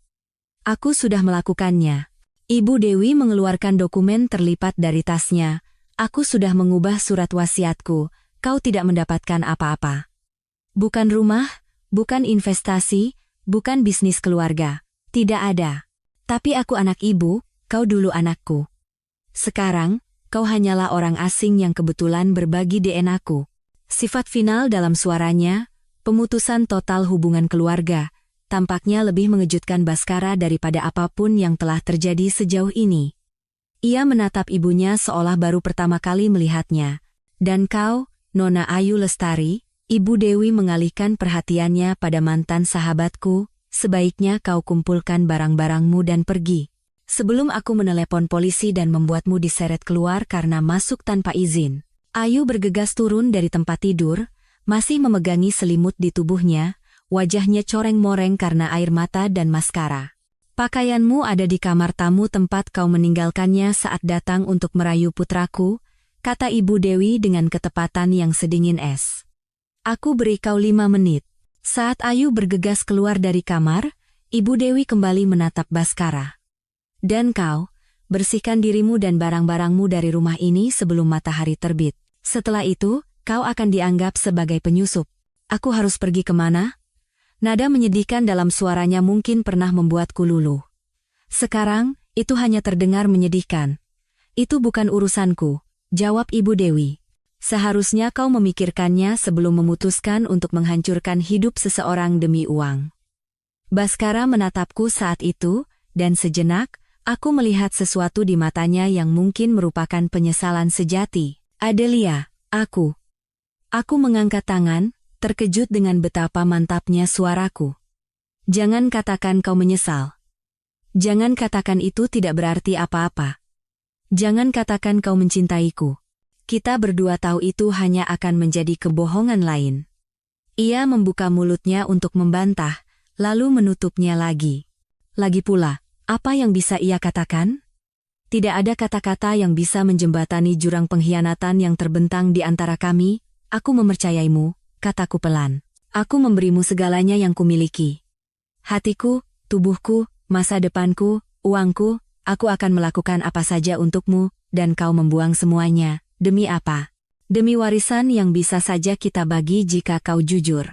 Aku sudah melakukannya. Ibu Dewi mengeluarkan dokumen terlipat dari tasnya. Aku sudah mengubah surat wasiatku, kau tidak mendapatkan apa-apa. Bukan rumah, bukan investasi, bukan bisnis keluarga. Tidak ada. Tapi aku anak ibu, kau dulu anakku. Sekarang, kau hanyalah orang asing yang kebetulan berbagi DNA-ku. Sifat final dalam suaranya, pemutusan total hubungan keluarga, tampaknya lebih mengejutkan Baskara daripada apapun yang telah terjadi sejauh ini. Ia menatap ibunya seolah baru pertama kali melihatnya. Dan kau, Nona Ayu Lestari, Ibu Dewi mengalihkan perhatiannya pada mantan sahabatku, sebaiknya kau kumpulkan barang-barangmu dan pergi. Sebelum aku menelepon polisi dan membuatmu diseret keluar karena masuk tanpa izin. Ayu bergegas turun dari tempat tidur, masih memegangi selimut di tubuhnya, wajahnya coreng-moreng karena air mata dan maskara. Pakaianmu ada di kamar tamu tempat kau meninggalkannya saat datang untuk merayu putraku, kata Ibu Dewi dengan ketepatan yang sedingin es. Aku beri kau 5 menit. Saat Ayu bergegas keluar dari kamar, Ibu Dewi kembali menatap Baskara. Dan kau, bersihkan dirimu dan barang-barangmu dari rumah ini sebelum matahari terbit. Setelah itu, kau akan dianggap sebagai penyusup. Aku harus pergi kemana? Nada menyedihkan dalam suaranya mungkin pernah membuatku luluh. Sekarang, itu hanya terdengar menyedihkan. Itu bukan urusanku, jawab Ibu Dewi. Seharusnya kau memikirkannya sebelum memutuskan untuk menghancurkan hidup seseorang demi uang. Baskara menatapku saat itu, dan sejenak, aku melihat sesuatu di matanya yang mungkin merupakan penyesalan sejati. Adelia, aku. Aku mengangkat tangan, terkejut dengan betapa mantapnya suaraku. Jangan katakan kau menyesal. Jangan katakan itu tidak berarti apa-apa. Jangan katakan kau mencintaiku. Kita berdua tahu itu hanya akan menjadi kebohongan lain. Ia membuka mulutnya untuk membantah, lalu menutupnya lagi. Lagi pula, apa yang bisa ia katakan? Tidak ada kata-kata yang bisa menjembatani jurang pengkhianatan yang terbentang di antara kami. Aku mempercayaimu, kataku pelan. Aku memberimu segalanya yang kumiliki. Hatiku, tubuhku, masa depanku, uangku, aku akan melakukan apa saja untukmu, dan kau membuang semuanya. Demi apa? Demi warisan yang bisa saja kita bagi jika kau jujur.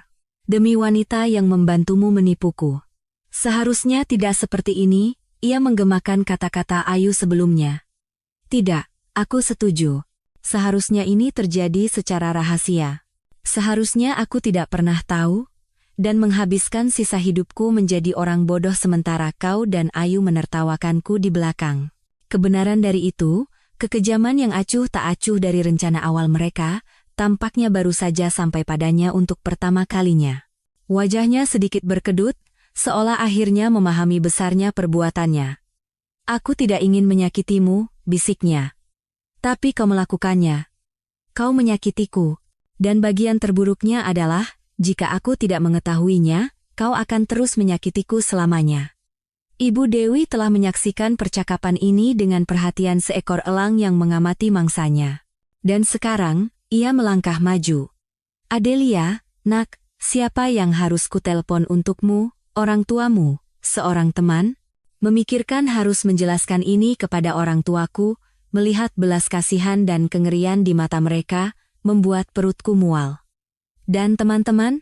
Demi wanita yang membantumu menipuku. Seharusnya tidak seperti ini, ia menggemakan kata-kata Ayu sebelumnya. Tidak, aku setuju. Seharusnya ini terjadi secara rahasia. Seharusnya aku tidak pernah tahu, dan menghabiskan sisa hidupku menjadi orang bodoh sementara kau dan Ayu menertawakanku di belakang. Kebenaran dari itu, kekejaman yang acuh tak acuh dari rencana awal mereka, tampaknya baru saja sampai padanya untuk pertama kalinya. Wajahnya sedikit berkedut, seolah akhirnya memahami besarnya perbuatannya. Aku tidak ingin menyakitimu, bisiknya. Tapi kau melakukannya. Kau menyakitiku. Dan bagian terburuknya adalah, jika aku tidak mengetahuinya, kau akan terus menyakitiku selamanya. Ibu Dewi telah menyaksikan percakapan ini dengan perhatian seekor elang yang mengamati mangsanya. Dan sekarang, ia melangkah maju. Adelia, nak, siapa yang harus kutelpon untukmu, orang tuamu, seorang teman? Memikirkan harus menjelaskan ini kepada orang tuaku, melihat belas kasihan dan kengerian di mata mereka, membuat perutku mual. Dan teman-teman?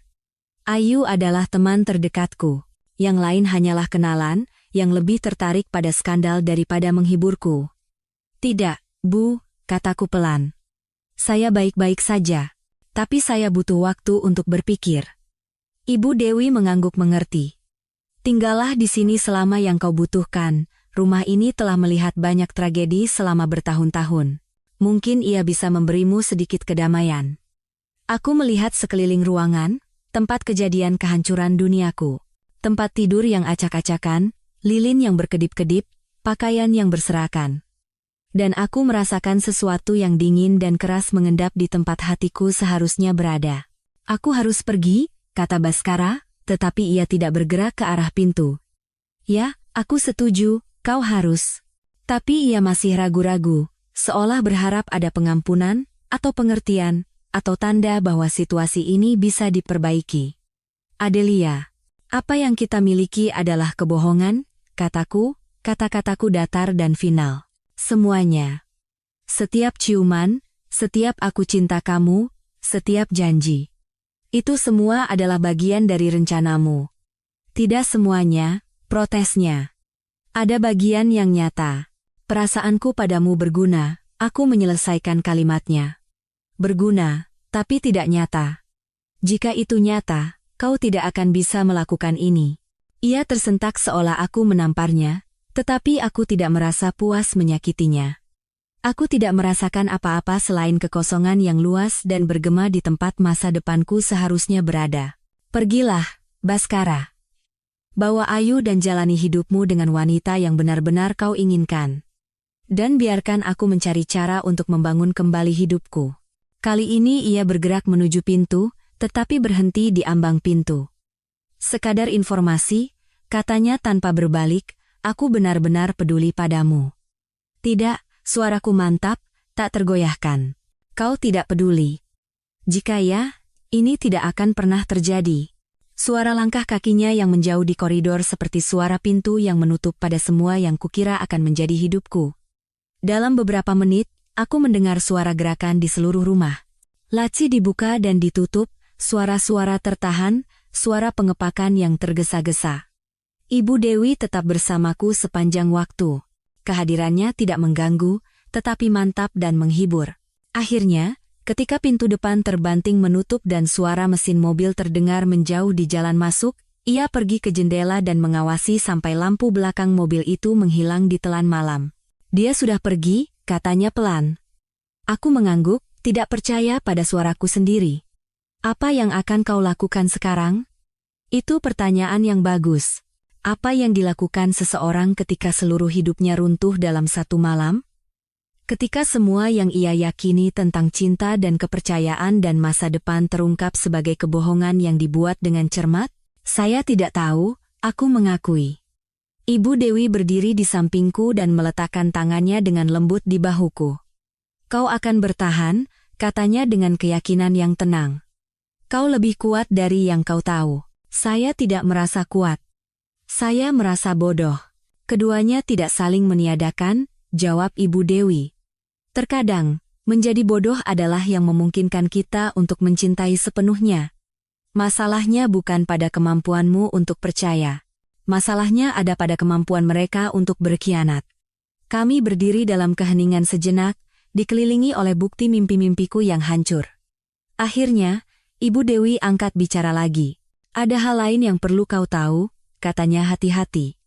Ayu adalah teman terdekatku. Yang lain hanyalah kenalan, yang lebih tertarik pada skandal daripada menghiburku. Tidak, Bu, kataku pelan. Saya baik-baik saja, tapi saya butuh waktu untuk berpikir. Ibu Dewi mengangguk mengerti. Tinggallah di sini selama yang kau butuhkan, rumah ini telah melihat banyak tragedi selama bertahun-tahun. Mungkin ia bisa memberimu sedikit kedamaian. Aku melihat sekeliling ruangan, tempat kejadian kehancuran duniaku. Tempat tidur yang acak-acakan, lilin yang berkedip-kedip, pakaian yang berserakan. Dan aku merasakan sesuatu yang dingin dan keras mengendap di tempat hatiku seharusnya berada. Aku harus pergi, kata Baskara, tetapi ia tidak bergerak ke arah pintu. Ya, aku setuju, kau harus. Tapi ia masih ragu-ragu, seolah berharap ada pengampunan, atau pengertian, atau tanda bahwa situasi ini bisa diperbaiki. Adelia, apa yang kita miliki adalah kebohongan, kataku, kata-kataku datar dan final. Semuanya. Setiap ciuman, setiap aku cinta kamu, setiap janji. Itu semua adalah bagian dari rencanamu. Tidak semuanya, protesnya. Ada bagian yang nyata. Perasaanku padamu berguna, aku menyelesaikan kalimatnya. Berguna, tapi tidak nyata. Jika itu nyata, kau tidak akan bisa melakukan ini. Ia tersentak seolah aku menamparnya, tetapi aku tidak merasa puas menyakitinya. Aku tidak merasakan apa-apa selain kekosongan yang luas dan bergema di tempat masa depanku seharusnya berada. Pergilah, Baskara. Bawa Ayu dan jalani hidupmu dengan wanita yang benar-benar kau inginkan. Dan biarkan aku mencari cara untuk membangun kembali hidupku. Kali ini ia bergerak menuju pintu, tetapi berhenti di ambang pintu. Sekadar informasi, katanya tanpa berbalik, aku benar-benar peduli padamu. Tidak, suaraku mantap, tak tergoyahkan. Kau tidak peduli. Jika ya, ini tidak akan pernah terjadi. Suara langkah kakinya yang menjauh di koridor seperti suara pintu yang menutup pada semua yang kukira akan menjadi hidupku. Dalam beberapa menit, aku mendengar suara gerakan di seluruh rumah. Laci dibuka dan ditutup, suara-suara tertahan, suara pengepakan yang tergesa-gesa. Ibu Dewi tetap bersamaku sepanjang waktu. Kehadirannya tidak mengganggu, tetapi mantap dan menghibur. Akhirnya, ketika pintu depan terbanting menutup dan suara mesin mobil terdengar menjauh di jalan masuk, ia pergi ke jendela dan mengawasi sampai lampu belakang mobil itu menghilang di telan malam. Dia sudah pergi, katanya pelan. Aku mengangguk, tidak percaya pada suaraku sendiri. Apa yang akan kau lakukan sekarang? Itu pertanyaan yang bagus. Apa yang dilakukan seseorang ketika seluruh hidupnya runtuh dalam satu malam? Ketika semua yang ia yakini tentang cinta dan kepercayaan dan masa depan terungkap sebagai kebohongan yang dibuat dengan cermat? Saya tidak tahu, aku mengakui. Ibu Dewi berdiri di sampingku dan meletakkan tangannya dengan lembut di bahuku. Kau akan bertahan, katanya dengan keyakinan yang tenang. Kau lebih kuat dari yang kau tahu. Saya tidak merasa kuat. Saya merasa bodoh. Keduanya tidak saling meniadakan, jawab Ibu Dewi. Terkadang, menjadi bodoh adalah yang memungkinkan kita untuk mencintai sepenuhnya. Masalahnya bukan pada kemampuanmu untuk percaya. Masalahnya ada pada kemampuan mereka untuk berkhianat. Kami berdiri dalam keheningan sejenak, dikelilingi oleh bukti mimpi-mimpiku yang hancur. Akhirnya, Ibu Dewi angkat bicara lagi. Ada hal lain yang perlu kau tahu, katanya hati-hati.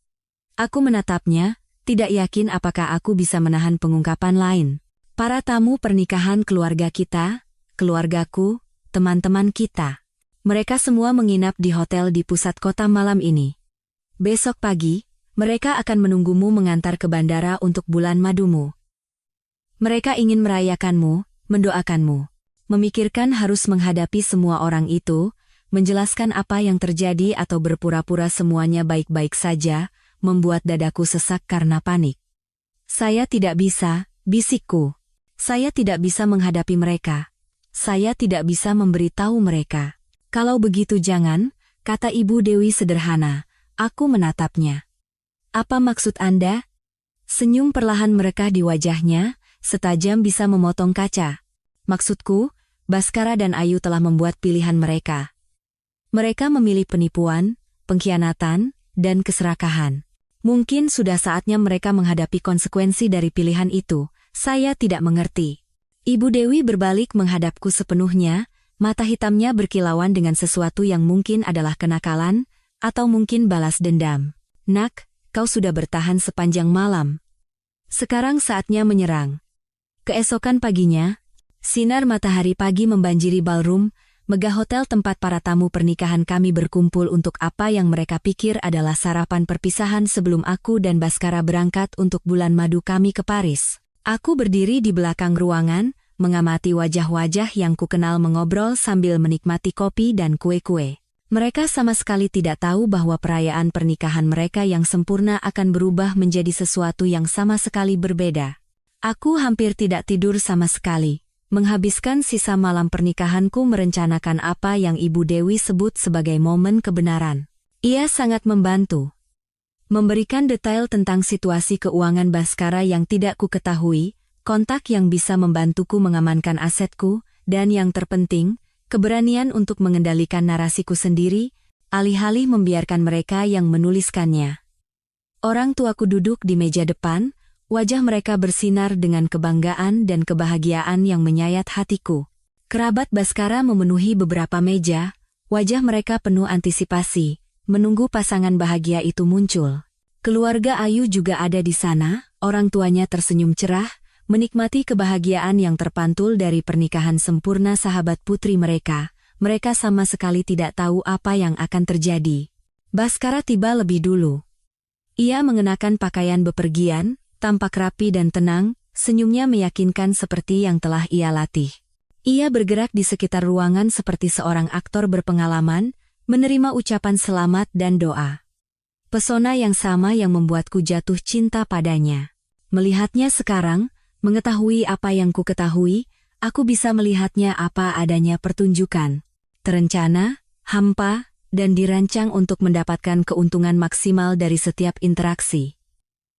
Aku menatapnya, tidak yakin apakah aku bisa menahan pengungkapan lain. Para tamu pernikahan keluarga kita, keluargaku, teman-teman kita. Mereka semua menginap di hotel di pusat kota malam ini. Besok pagi, mereka akan menunggumu mengantar ke bandara untuk bulan madumu. Mereka ingin merayakanmu, mendoakanmu. Memikirkan harus menghadapi semua orang itu, menjelaskan apa yang terjadi atau berpura-pura semuanya baik-baik saja, membuat dadaku sesak karena panik. Saya tidak bisa, bisikku. Saya tidak bisa menghadapi mereka. Saya tidak bisa memberitahu mereka. Kalau begitu jangan, kata Ibu Dewi sederhana. Aku menatapnya. Apa maksud Anda? Senyum perlahan merekah di wajahnya, setajam bisa memotong kaca. Maksudku, Baskara dan Ayu telah membuat pilihan mereka. Mereka memilih penipuan, pengkhianatan, dan keserakahan. Mungkin sudah saatnya mereka menghadapi konsekuensi dari pilihan itu. Saya tidak mengerti. Ibu Dewi berbalik menghadapku sepenuhnya, mata hitamnya berkilauan dengan sesuatu yang mungkin adalah kenakalan, atau mungkin balas dendam. Nak, kau sudah bertahan sepanjang malam. Sekarang saatnya menyerang. Keesokan paginya, sinar matahari pagi membanjiri ballroom, megah hotel tempat para tamu pernikahan kami berkumpul untuk apa yang mereka pikir adalah sarapan perpisahan sebelum aku dan Baskara berangkat untuk bulan madu kami ke Paris. Aku berdiri di belakang ruangan, mengamati wajah-wajah yang kukenal mengobrol sambil menikmati kopi dan kue-kue. Mereka sama sekali tidak tahu bahwa perayaan pernikahan mereka yang sempurna akan berubah menjadi sesuatu yang sama sekali berbeda. Aku hampir tidak tidur sama sekali. Menghabiskan sisa malam pernikahanku merencanakan apa yang Ibu Dewi sebut sebagai momen kebenaran. Ia sangat membantu. Memberikan detail tentang situasi keuangan Baskara yang tidak ku ketahui, kontak yang bisa membantuku mengamankan asetku, dan yang terpenting, keberanian untuk mengendalikan narasiku sendiri, alih-alih membiarkan mereka yang menuliskannya. Orang tuaku duduk di meja depan, wajah mereka bersinar dengan kebanggaan dan kebahagiaan yang menyayat hatiku. Kerabat Baskara memenuhi beberapa meja, wajah mereka penuh antisipasi, menunggu pasangan bahagia itu muncul. Keluarga Ayu juga ada di sana, orang tuanya tersenyum cerah, menikmati kebahagiaan yang terpantul dari pernikahan sempurna sahabat putri mereka. Mereka sama sekali tidak tahu apa yang akan terjadi. Baskara tiba lebih dulu. Ia mengenakan pakaian bepergian, tampak rapi dan tenang, senyumnya meyakinkan seperti yang telah ia latih. Ia bergerak di sekitar ruangan seperti seorang aktor berpengalaman, menerima ucapan selamat dan doa. Pesona yang sama yang membuatku jatuh cinta padanya. Melihatnya sekarang, mengetahui apa yang ku ketahui, aku bisa melihatnya apa adanya pertunjukan. Terencana, hampa, dan dirancang untuk mendapatkan keuntungan maksimal dari setiap interaksi.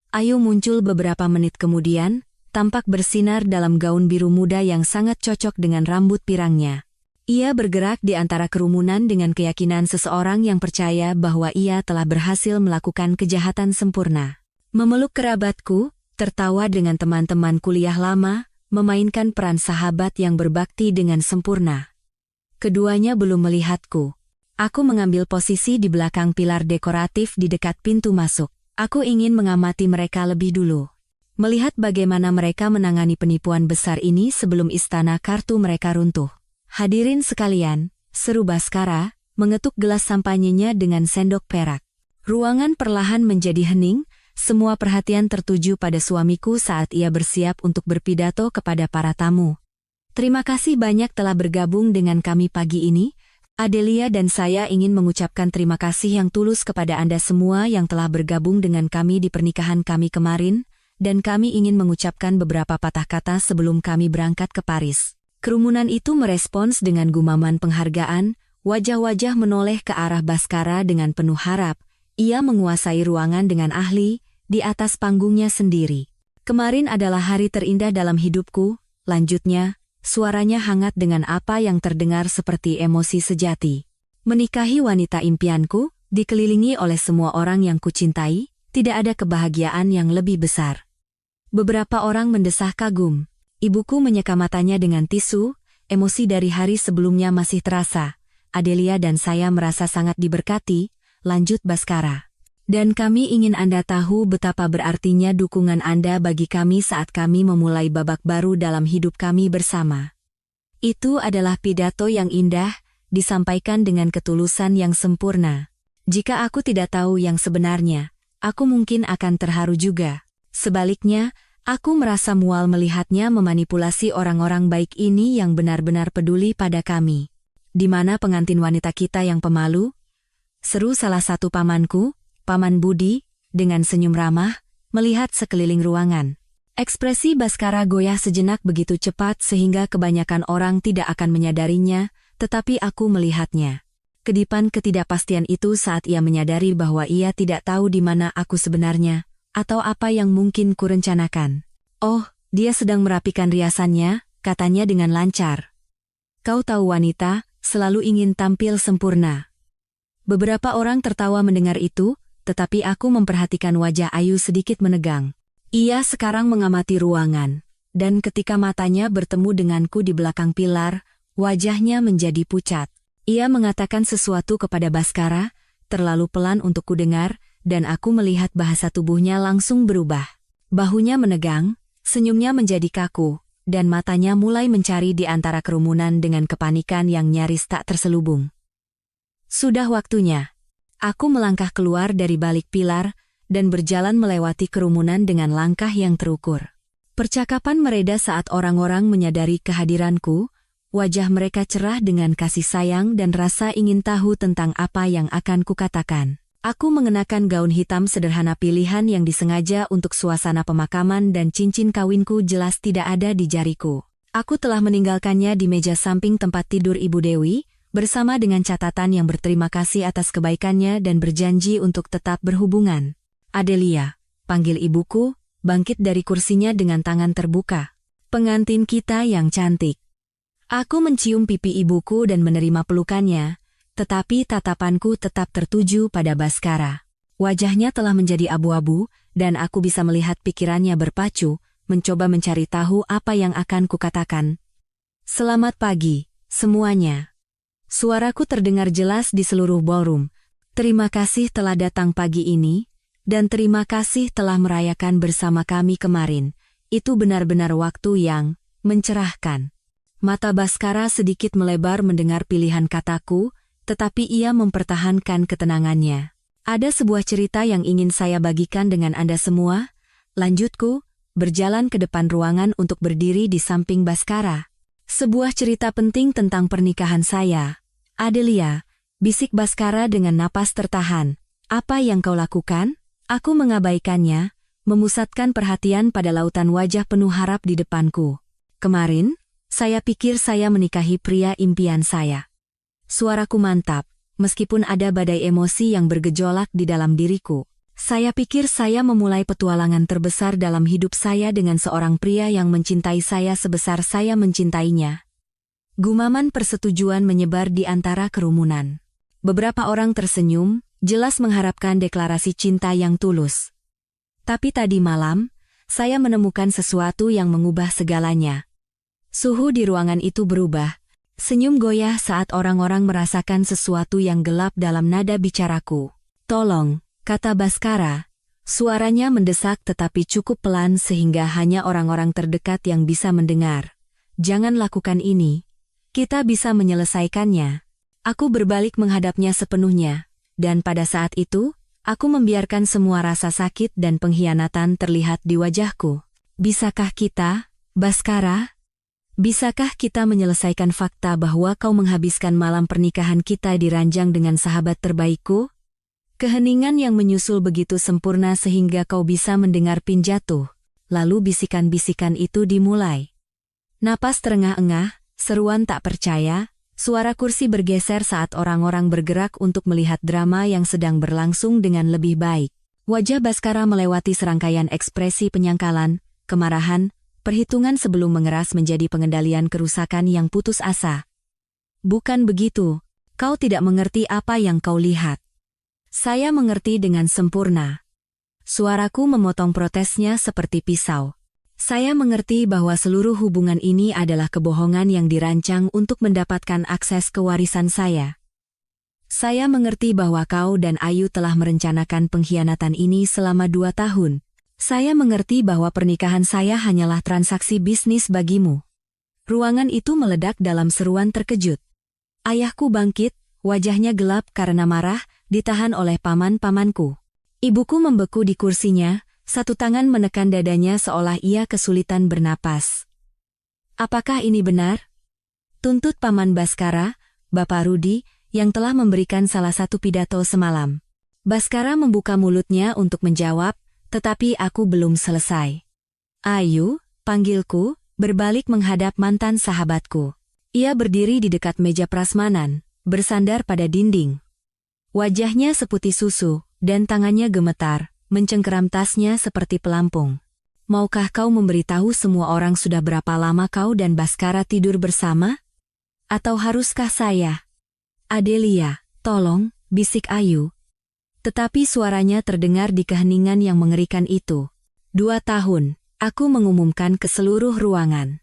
Ayu muncul beberapa menit kemudian, tampak bersinar dalam gaun biru muda yang sangat cocok dengan rambut pirangnya. Ia bergerak di antara kerumunan dengan keyakinan seseorang yang percaya bahwa ia telah berhasil melakukan kejahatan sempurna. Memeluk kerabatku, tertawa dengan teman-teman kuliah lama, memainkan peran sahabat yang berbakti dengan sempurna. Keduanya belum melihatku. Aku mengambil posisi di belakang pilar dekoratif di dekat pintu masuk. Aku ingin mengamati mereka lebih dulu. Melihat bagaimana mereka menangani penipuan besar ini sebelum istana kartu mereka runtuh. Hadirin sekalian, seru Baskara, mengetuk gelas sampanyenya dengan sendok perak. Ruangan perlahan menjadi hening, semua perhatian tertuju pada suamiku saat ia bersiap untuk berpidato kepada para tamu. Terima kasih banyak telah bergabung dengan kami pagi ini. Adelia dan saya ingin mengucapkan terima kasih yang tulus kepada Anda semua yang telah bergabung dengan kami di pernikahan kami kemarin, dan kami ingin mengucapkan beberapa patah kata sebelum kami berangkat ke Paris. Kerumunan itu merespons dengan gumaman penghargaan, wajah-wajah menoleh ke arah Baskara dengan penuh harap. Ia menguasai ruangan dengan ahli, di atas panggungnya sendiri. Kemarin adalah hari terindah dalam hidupku, lanjutnya. Suaranya hangat dengan apa yang terdengar seperti emosi sejati. Menikahi wanita impianku, dikelilingi oleh semua orang yang kucintai, tidak ada kebahagiaan yang lebih besar. Beberapa orang mendesah kagum. Ibuku menyeka matanya dengan tisu, emosi dari hari sebelumnya masih terasa. Adelia dan saya merasa sangat diberkati, lanjut Baskara. Dan kami ingin Anda tahu betapa berartinya dukungan Anda bagi kami saat kami memulai babak baru dalam hidup kami bersama. Itu adalah pidato yang indah, disampaikan dengan ketulusan yang sempurna. Jika aku tidak tahu yang sebenarnya, aku mungkin akan terharu juga. Sebaliknya, aku merasa mual melihatnya memanipulasi orang-orang baik ini yang benar-benar peduli pada kami. Di mana pengantin wanita kita yang pemalu? Seru salah satu pamanku, Paman Budi, dengan senyum ramah, melihat sekeliling ruangan. Ekspresi Baskara goyah sejenak begitu cepat sehingga kebanyakan orang tidak akan menyadarinya, tetapi aku melihatnya. Kedipan ketidakpastian itu saat ia menyadari bahwa ia tidak tahu di mana aku sebenarnya, atau apa yang mungkin kurencanakan. Oh, dia sedang merapikan riasannya, katanya dengan lancar. Kau tahu wanita, selalu ingin tampil sempurna. Beberapa orang tertawa mendengar itu, tetapi aku memperhatikan wajah Ayu sedikit menegang. Ia sekarang mengamati ruangan, dan ketika matanya bertemu denganku di belakang pilar, wajahnya menjadi pucat. Ia mengatakan sesuatu kepada Baskara, terlalu pelan untuk kudengar, dan aku melihat bahasa tubuhnya langsung berubah. Bahunya menegang, senyumnya menjadi kaku, dan matanya mulai mencari di antara kerumunan dengan kepanikan yang nyaris tak terselubung. Sudah waktunya. Aku melangkah keluar dari balik pilar, dan berjalan melewati kerumunan dengan langkah yang terukur. Percakapan mereda saat orang-orang menyadari kehadiranku, wajah mereka cerah dengan kasih sayang dan rasa ingin tahu tentang apa yang akan kukatakan. Aku mengenakan gaun hitam sederhana pilihan yang disengaja untuk suasana pemakaman dan cincin kawinku jelas tidak ada di jariku. Aku telah meninggalkannya di meja samping tempat tidur Ibu Dewi, bersama dengan catatan yang berterima kasih atas kebaikannya dan berjanji untuk tetap berhubungan. Adelia, panggil ibuku, bangkit dari kursinya dengan tangan terbuka. Pengantin kita yang cantik. Aku mencium pipi ibuku dan menerima pelukannya, tetapi tatapanku tetap tertuju pada Baskara. Wajahnya telah menjadi abu-abu, dan aku bisa melihat pikirannya berpacu, mencoba mencari tahu apa yang akan kukatakan. Selamat pagi, semuanya. Suaraku terdengar jelas di seluruh ballroom. Terima kasih telah datang pagi ini, dan terima kasih telah merayakan bersama kami kemarin. Itu benar-benar waktu yang mencerahkan. Mata Baskara sedikit melebar mendengar pilihan kataku, tetapi ia mempertahankan ketenangannya. Ada sebuah cerita yang ingin saya bagikan dengan Anda semua. Lanjutku, berjalan ke depan ruangan untuk berdiri di samping Baskara. Sebuah cerita penting tentang pernikahan saya. Adelia, bisik Baskara dengan napas tertahan. Apa yang kau lakukan? Aku mengabaikannya, memusatkan perhatian pada lautan wajah penuh harap di depanku. Kemarin, saya pikir saya menikahi pria impian saya. Suaraku mantap, meskipun ada badai emosi yang bergejolak di dalam diriku. Saya pikir saya memulai petualangan terbesar dalam hidup saya dengan seorang pria yang mencintai saya sebesar saya mencintainya. Gumaman persetujuan menyebar di antara kerumunan. Beberapa orang tersenyum, jelas mengharapkan deklarasi cinta yang tulus. Tapi tadi malam, saya menemukan sesuatu yang mengubah segalanya. Suhu di ruangan itu berubah. Senyum goyah saat orang-orang merasakan sesuatu yang gelap dalam nada bicaraku. Tolong, kata Baskara. Suaranya mendesak tetapi cukup pelan sehingga hanya orang-orang terdekat yang bisa mendengar. Jangan lakukan ini. Kita bisa menyelesaikannya. Aku berbalik menghadapnya sepenuhnya, dan pada saat itu, aku membiarkan semua rasa sakit dan pengkhianatan terlihat di wajahku. Bisakah kita, Baskara? Bisakah kita menyelesaikan fakta bahwa kau menghabiskan malam pernikahan kita di ranjang dengan sahabat terbaikku? Keheningan yang menyusul begitu sempurna sehingga kau bisa mendengar pin jatuh. Lalu bisikan-bisikan itu dimulai. Napas terengah-engah, seruan tak percaya, suara kursi bergeser saat orang-orang bergerak untuk melihat drama yang sedang berlangsung dengan lebih baik. Wajah Baskara melewati serangkaian ekspresi penyangkalan, kemarahan, perhitungan sebelum mengeras menjadi pengendalian kerusakan yang putus asa. Bukan begitu, kau tidak mengerti apa yang kau lihat. Saya mengerti dengan sempurna. Suaraku memotong protesnya seperti pisau. Saya mengerti bahwa seluruh hubungan ini adalah kebohongan yang dirancang untuk mendapatkan akses ke warisan saya. Saya mengerti bahwa kau dan Ayu telah merencanakan pengkhianatan ini selama 2 tahun. Saya mengerti bahwa pernikahan saya hanyalah transaksi bisnis bagimu. Ruangan itu meledak dalam seruan terkejut. Ayahku bangkit, wajahnya gelap karena marah, ditahan oleh paman-pamanku. Ibuku membeku di kursinya, satu tangan menekan dadanya seolah ia kesulitan bernapas. Apakah ini benar? Tuntut Paman Baskara, Bapak Rudi, yang telah memberikan salah satu pidato semalam. Baskara membuka mulutnya untuk menjawab, tetapi aku belum selesai. Ayu, panggilku, berbalik menghadap mantan sahabatku. Ia berdiri di dekat meja prasmanan, bersandar pada dinding. Wajahnya seputih susu, dan tangannya gemetar, mencengkeram tasnya seperti pelampung. Maukah kau memberitahu semua orang sudah berapa lama kau dan Baskara tidur bersama? Atau haruskah saya? Adelia, tolong, bisik Ayu. Tetapi suaranya terdengar di keheningan yang mengerikan itu. 2 tahun, aku mengumumkan ke seluruh ruangan.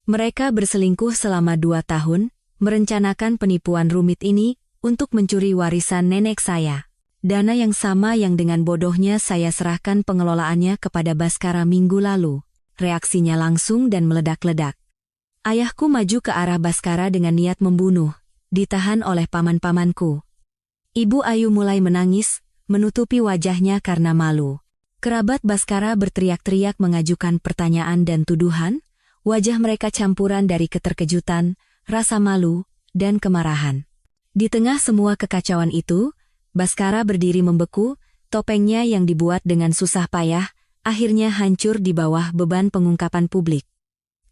Mereka berselingkuh selama 2 tahun, merencanakan penipuan rumit ini untuk mencuri warisan nenek saya. Dana yang sama yang dengan bodohnya saya serahkan pengelolaannya kepada Baskara minggu lalu. Reaksinya langsung dan meledak-ledak. Ayahku maju ke arah Baskara dengan niat membunuh, ditahan oleh paman-pamanku. Ibu Ayu mulai menangis, menutupi wajahnya karena malu. Kerabat Baskara berteriak-teriak mengajukan pertanyaan dan tuduhan, wajah mereka campuran dari keterkejutan, rasa malu, dan kemarahan. Di tengah semua kekacauan itu, Baskara berdiri membeku, topengnya yang dibuat dengan susah payah, akhirnya hancur di bawah beban pengungkapan publik.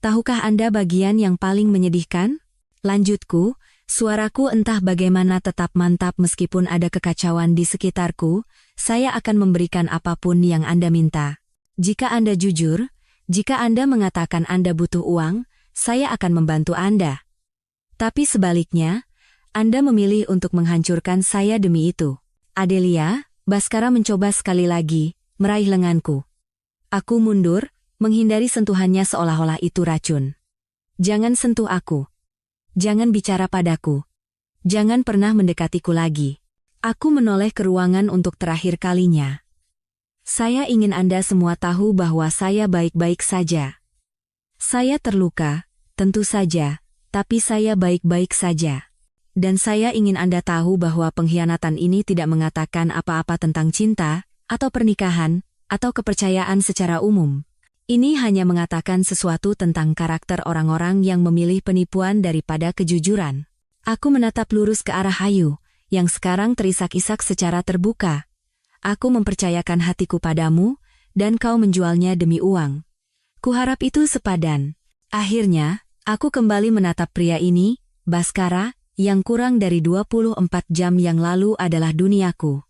Tahukah Anda bagian yang paling menyedihkan? Lanjutku, suaraku entah bagaimana tetap mantap meskipun ada kekacauan di sekitarku, saya akan memberikan apapun yang Anda minta. Jika Anda jujur, jika Anda mengatakan Anda butuh uang, saya akan membantu Anda. Tapi sebaliknya, Anda memilih untuk menghancurkan saya demi itu. Adelia, Baskara mencoba sekali lagi, meraih lenganku. Aku mundur, menghindari sentuhannya seolah-olah itu racun. Jangan sentuh aku. Jangan bicara padaku. Jangan pernah mendekatiku lagi. Aku menoleh ke ruangan untuk terakhir kalinya. Saya ingin Anda semua tahu bahwa saya baik-baik saja. Saya terluka, tentu saja, tapi saya baik-baik saja. Dan saya ingin Anda tahu bahwa pengkhianatan ini tidak mengatakan apa-apa tentang cinta, atau pernikahan, atau kepercayaan secara umum. Ini hanya mengatakan sesuatu tentang karakter orang-orang yang memilih penipuan daripada kejujuran. Aku menatap lurus ke arah Ayu, yang sekarang terisak-isak secara terbuka. Aku mempercayakan hatiku padamu, dan kau menjualnya demi uang. Kuharap itu sepadan. Akhirnya, aku kembali menatap pria ini, Baskara, yang kurang dari 24 jam yang lalu adalah duniaku.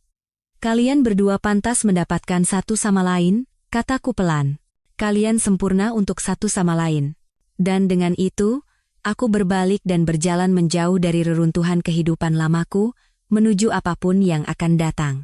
Kalian berdua pantas mendapatkan satu sama lain, kataku pelan. Kalian sempurna untuk satu sama lain. Dan dengan itu, aku berbalik dan berjalan menjauh dari reruntuhan kehidupan lamaku, menuju apapun yang akan datang.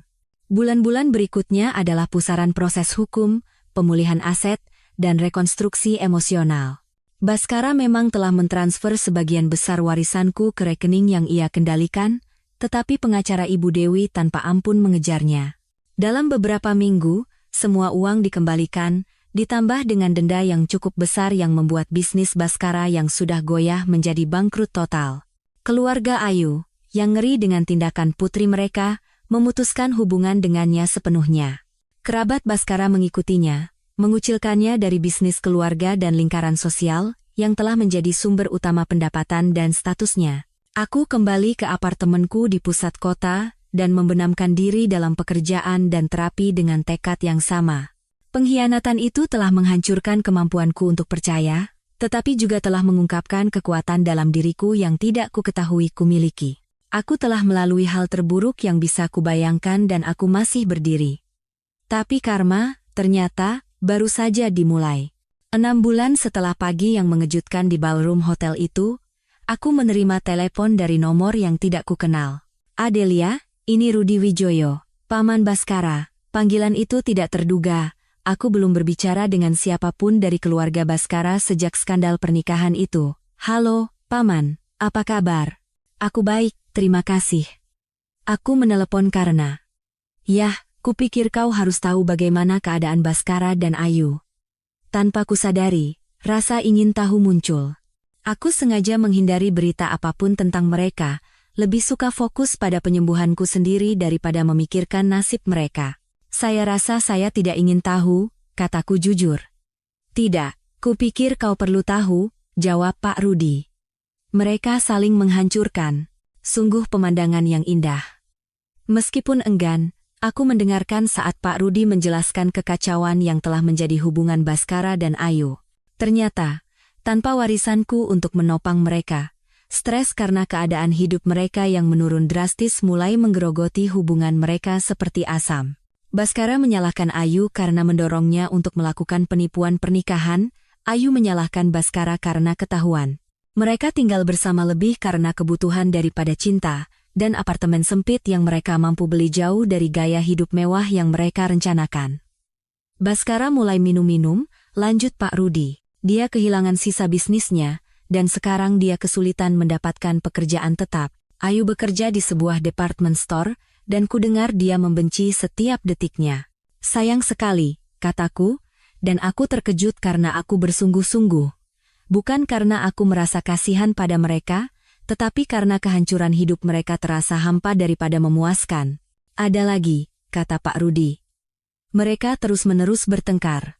Bulan-bulan berikutnya adalah pusaran proses hukum, pemulihan aset, dan rekonstruksi emosional. Baskara memang telah mentransfer sebagian besar warisanku ke rekening yang ia kendalikan, tetapi pengacara Ibu Dewi tanpa ampun mengejarnya. Dalam beberapa minggu, semua uang dikembalikan, ditambah dengan denda yang cukup besar yang membuat bisnis Baskara yang sudah goyah menjadi bangkrut total. Keluarga Ayu, yang ngeri dengan tindakan putri mereka, memutuskan hubungan dengannya sepenuhnya. Kerabat Baskara mengikutinya, mengucilkannya dari bisnis keluarga dan lingkaran sosial, yang telah menjadi sumber utama pendapatan dan statusnya. Aku kembali ke apartemenku di pusat kota, dan membenamkan diri dalam pekerjaan dan terapi dengan tekad yang sama. Pengkhianatan itu telah menghancurkan kemampuanku untuk percaya, tetapi juga telah mengungkapkan kekuatan dalam diriku yang tidak kuketahui kumiliki. Aku telah melalui hal terburuk yang bisa kubayangkan dan aku masih berdiri. Tapi karma, ternyata, baru saja dimulai. 6 bulan setelah pagi yang mengejutkan di ballroom hotel itu, aku menerima telepon dari nomor yang tidak kukenal. Adelia, ini Rudi Wijoyo, Paman Baskara. Panggilan itu tidak terduga. Aku belum berbicara dengan siapapun dari keluarga Baskara sejak skandal pernikahan itu. Halo, Paman, apa kabar? Aku baik, terima kasih. Aku menelepon karena, "Yah, kupikir kau harus tahu bagaimana keadaan Baskara dan Ayu." Tanpa kusadari, rasa ingin tahu muncul. Aku sengaja menghindari berita apapun tentang mereka, lebih suka fokus pada penyembuhanku sendiri daripada memikirkan nasib mereka. "Saya rasa saya tidak ingin tahu," kataku jujur. "Tidak, kupikir kau perlu tahu," jawab Pak Rudi. Mereka saling menghancurkan. Sungguh pemandangan yang indah. Meskipun enggan, aku mendengarkan saat Pak Rudi menjelaskan kekacauan yang telah menjadi hubungan Baskara dan Ayu. Ternyata, tanpa warisanku untuk menopang mereka, stres karena keadaan hidup mereka yang menurun drastis mulai menggerogoti hubungan mereka seperti asam. Baskara menyalahkan Ayu karena mendorongnya untuk melakukan penipuan pernikahan. Ayu menyalahkan Baskara karena ketahuan mereka tinggal bersama lebih karena kebutuhan daripada cinta, dan apartemen sempit yang mereka mampu beli jauh dari gaya hidup mewah yang mereka rencanakan. Baskara mulai minum-minum, lanjut Pak Rudi. Dia kehilangan sisa bisnisnya, dan sekarang dia kesulitan mendapatkan pekerjaan tetap. Ayu bekerja di sebuah department store, dan kudengar dia membenci setiap detiknya. "Sayang sekali," kataku, dan aku terkejut karena aku bersungguh-sungguh. Bukan karena aku merasa kasihan pada mereka, tetapi karena kehancuran hidup mereka terasa hampa daripada memuaskan. "Ada lagi," kata Pak Rudi. Mereka terus-menerus bertengkar.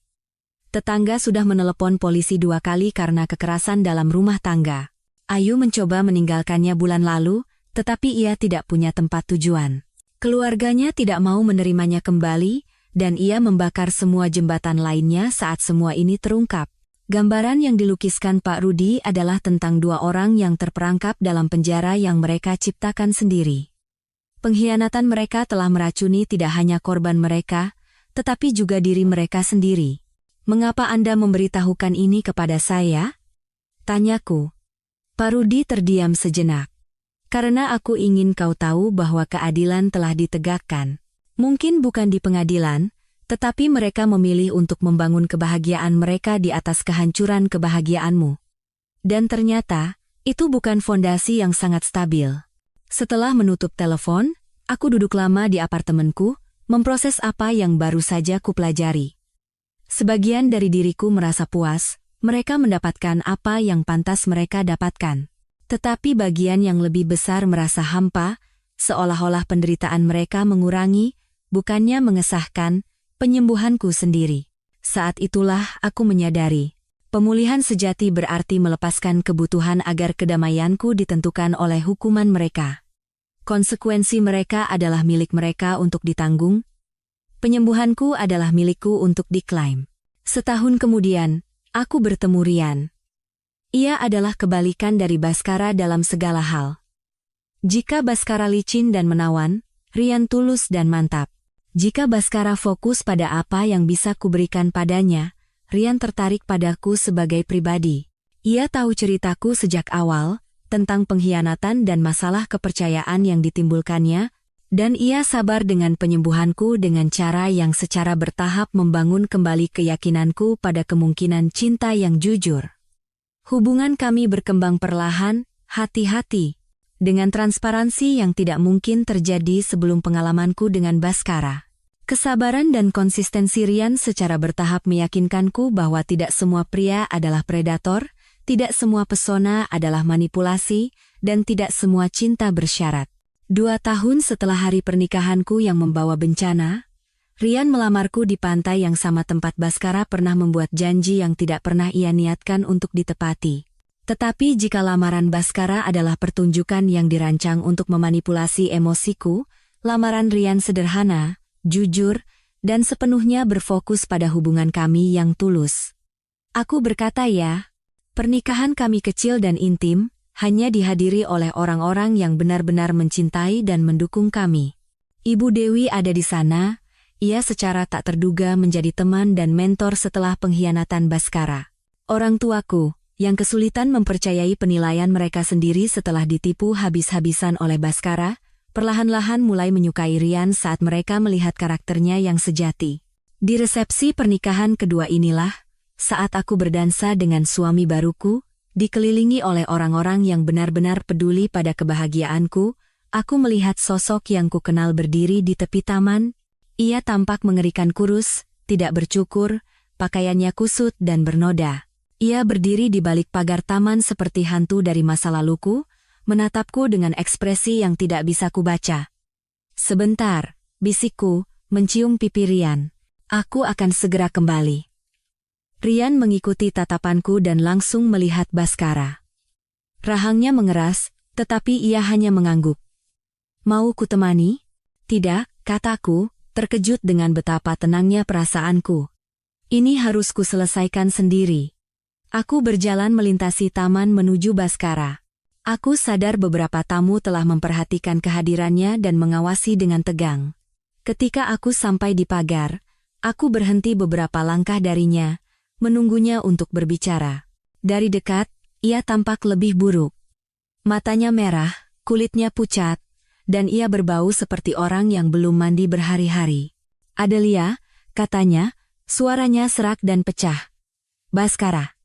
Tetangga sudah menelepon polisi 2 kali karena kekerasan dalam rumah tangga. Ayu mencoba meninggalkannya bulan lalu, tetapi ia tidak punya tempat tujuan. Keluarganya tidak mau menerimanya kembali, dan ia membakar semua jembatan lainnya saat semua ini terungkap. Gambaran yang dilukiskan Pak Rudi adalah tentang 2 orang yang terperangkap dalam penjara yang mereka ciptakan sendiri. Pengkhianatan mereka telah meracuni tidak hanya korban mereka, tetapi juga diri mereka sendiri. "Mengapa Anda memberitahukan ini kepada saya?" tanyaku. Pak Rudi terdiam sejenak. "Karena aku ingin kau tahu bahwa keadilan telah ditegakkan. Mungkin bukan di pengadilan, tetapi mereka memilih untuk membangun kebahagiaan mereka di atas kehancuran kebahagiaanmu. Dan ternyata, itu bukan fondasi yang sangat stabil." Setelah menutup telepon, aku duduk lama di apartemenku, memproses apa yang baru saja kupelajari. Sebagian dari diriku merasa puas, mereka mendapatkan apa yang pantas mereka dapatkan. Tetapi bagian yang lebih besar merasa hampa, seolah-olah penderitaan mereka mengurangi, bukannya mengesahkan, penyembuhanku sendiri. Saat itulah aku menyadari, pemulihan sejati berarti melepaskan kebutuhan agar kedamaianku ditentukan oleh hukuman mereka. Konsekuensi mereka adalah milik mereka untuk ditanggung. Penyembuhanku adalah milikku untuk diklaim. Setahun kemudian, aku bertemu Rian. Ia adalah kebalikan dari Baskara dalam segala hal. Jika Baskara licin dan menawan, Rian tulus dan mantap. Jika Baskara fokus pada apa yang bisa kuberikan padanya, Rian tertarik padaku sebagai pribadi. Ia tahu ceritaku sejak awal, tentang pengkhianatan dan masalah kepercayaan yang ditimbulkannya, dan ia sabar dengan penyembuhanku dengan cara yang secara bertahap membangun kembali keyakinanku pada kemungkinan cinta yang jujur. Hubungan kami berkembang perlahan, hati-hati, dengan transparansi yang tidak mungkin terjadi sebelum pengalamanku dengan Baskara. Kesabaran dan konsistensi Rian secara bertahap meyakinkanku bahwa tidak semua pria adalah predator, tidak semua pesona adalah manipulasi, dan tidak semua cinta bersyarat. 2 tahun setelah hari pernikahanku yang membawa bencana, Rian melamarku di pantai yang sama tempat Baskara pernah membuat janji yang tidak pernah ia niatkan untuk ditepati. Tetapi jika lamaran Baskara adalah pertunjukan yang dirancang untuk memanipulasi emosiku, lamaran Rian sederhana, jujur, dan sepenuhnya berfokus pada hubungan kami yang tulus. Aku berkata ya, pernikahan kami kecil dan intim, hanya dihadiri oleh orang-orang yang benar-benar mencintai dan mendukung kami. Ibu Dewi ada di sana, ia secara tak terduga menjadi teman dan mentor setelah pengkhianatan Baskara. Orang tuaku, yang kesulitan mempercayai penilaian mereka sendiri setelah ditipu habis-habisan oleh Baskara, perlahan-lahan mulai menyukai Rian saat mereka melihat karakternya yang sejati. Di resepsi pernikahan kedua inilah, saat aku berdansa dengan suami baruku, dikelilingi oleh orang-orang yang benar-benar peduli pada kebahagiaanku, aku melihat sosok yang kukenal berdiri di tepi taman. Ia tampak mengerikan, kurus, tidak bercukur, pakaiannya kusut dan bernoda. Ia berdiri di balik pagar taman seperti hantu dari masa laluku, menatapku dengan ekspresi yang tidak bisa kubaca. "Sebentar," bisikku, mencium pipi Rian. "Aku akan segera kembali." Rian mengikuti tatapanku dan langsung melihat Baskara. Rahangnya mengeras, tetapi ia hanya mengangguk. "Mau kutemani?" "Tidak," kataku, terkejut dengan betapa tenangnya perasaanku. "Ini harus kuselesaikan sendiri." Aku berjalan melintasi taman menuju Baskara. Aku sadar beberapa tamu telah memperhatikan kehadirannya dan mengawasi dengan tegang. Ketika aku sampai di pagar, aku berhenti beberapa langkah darinya, menunggunya untuk berbicara. Dari dekat, ia tampak lebih buruk. Matanya merah, kulitnya pucat, dan ia berbau seperti orang yang belum mandi berhari-hari. "Adelia," katanya, suaranya serak dan pecah. "Baskara."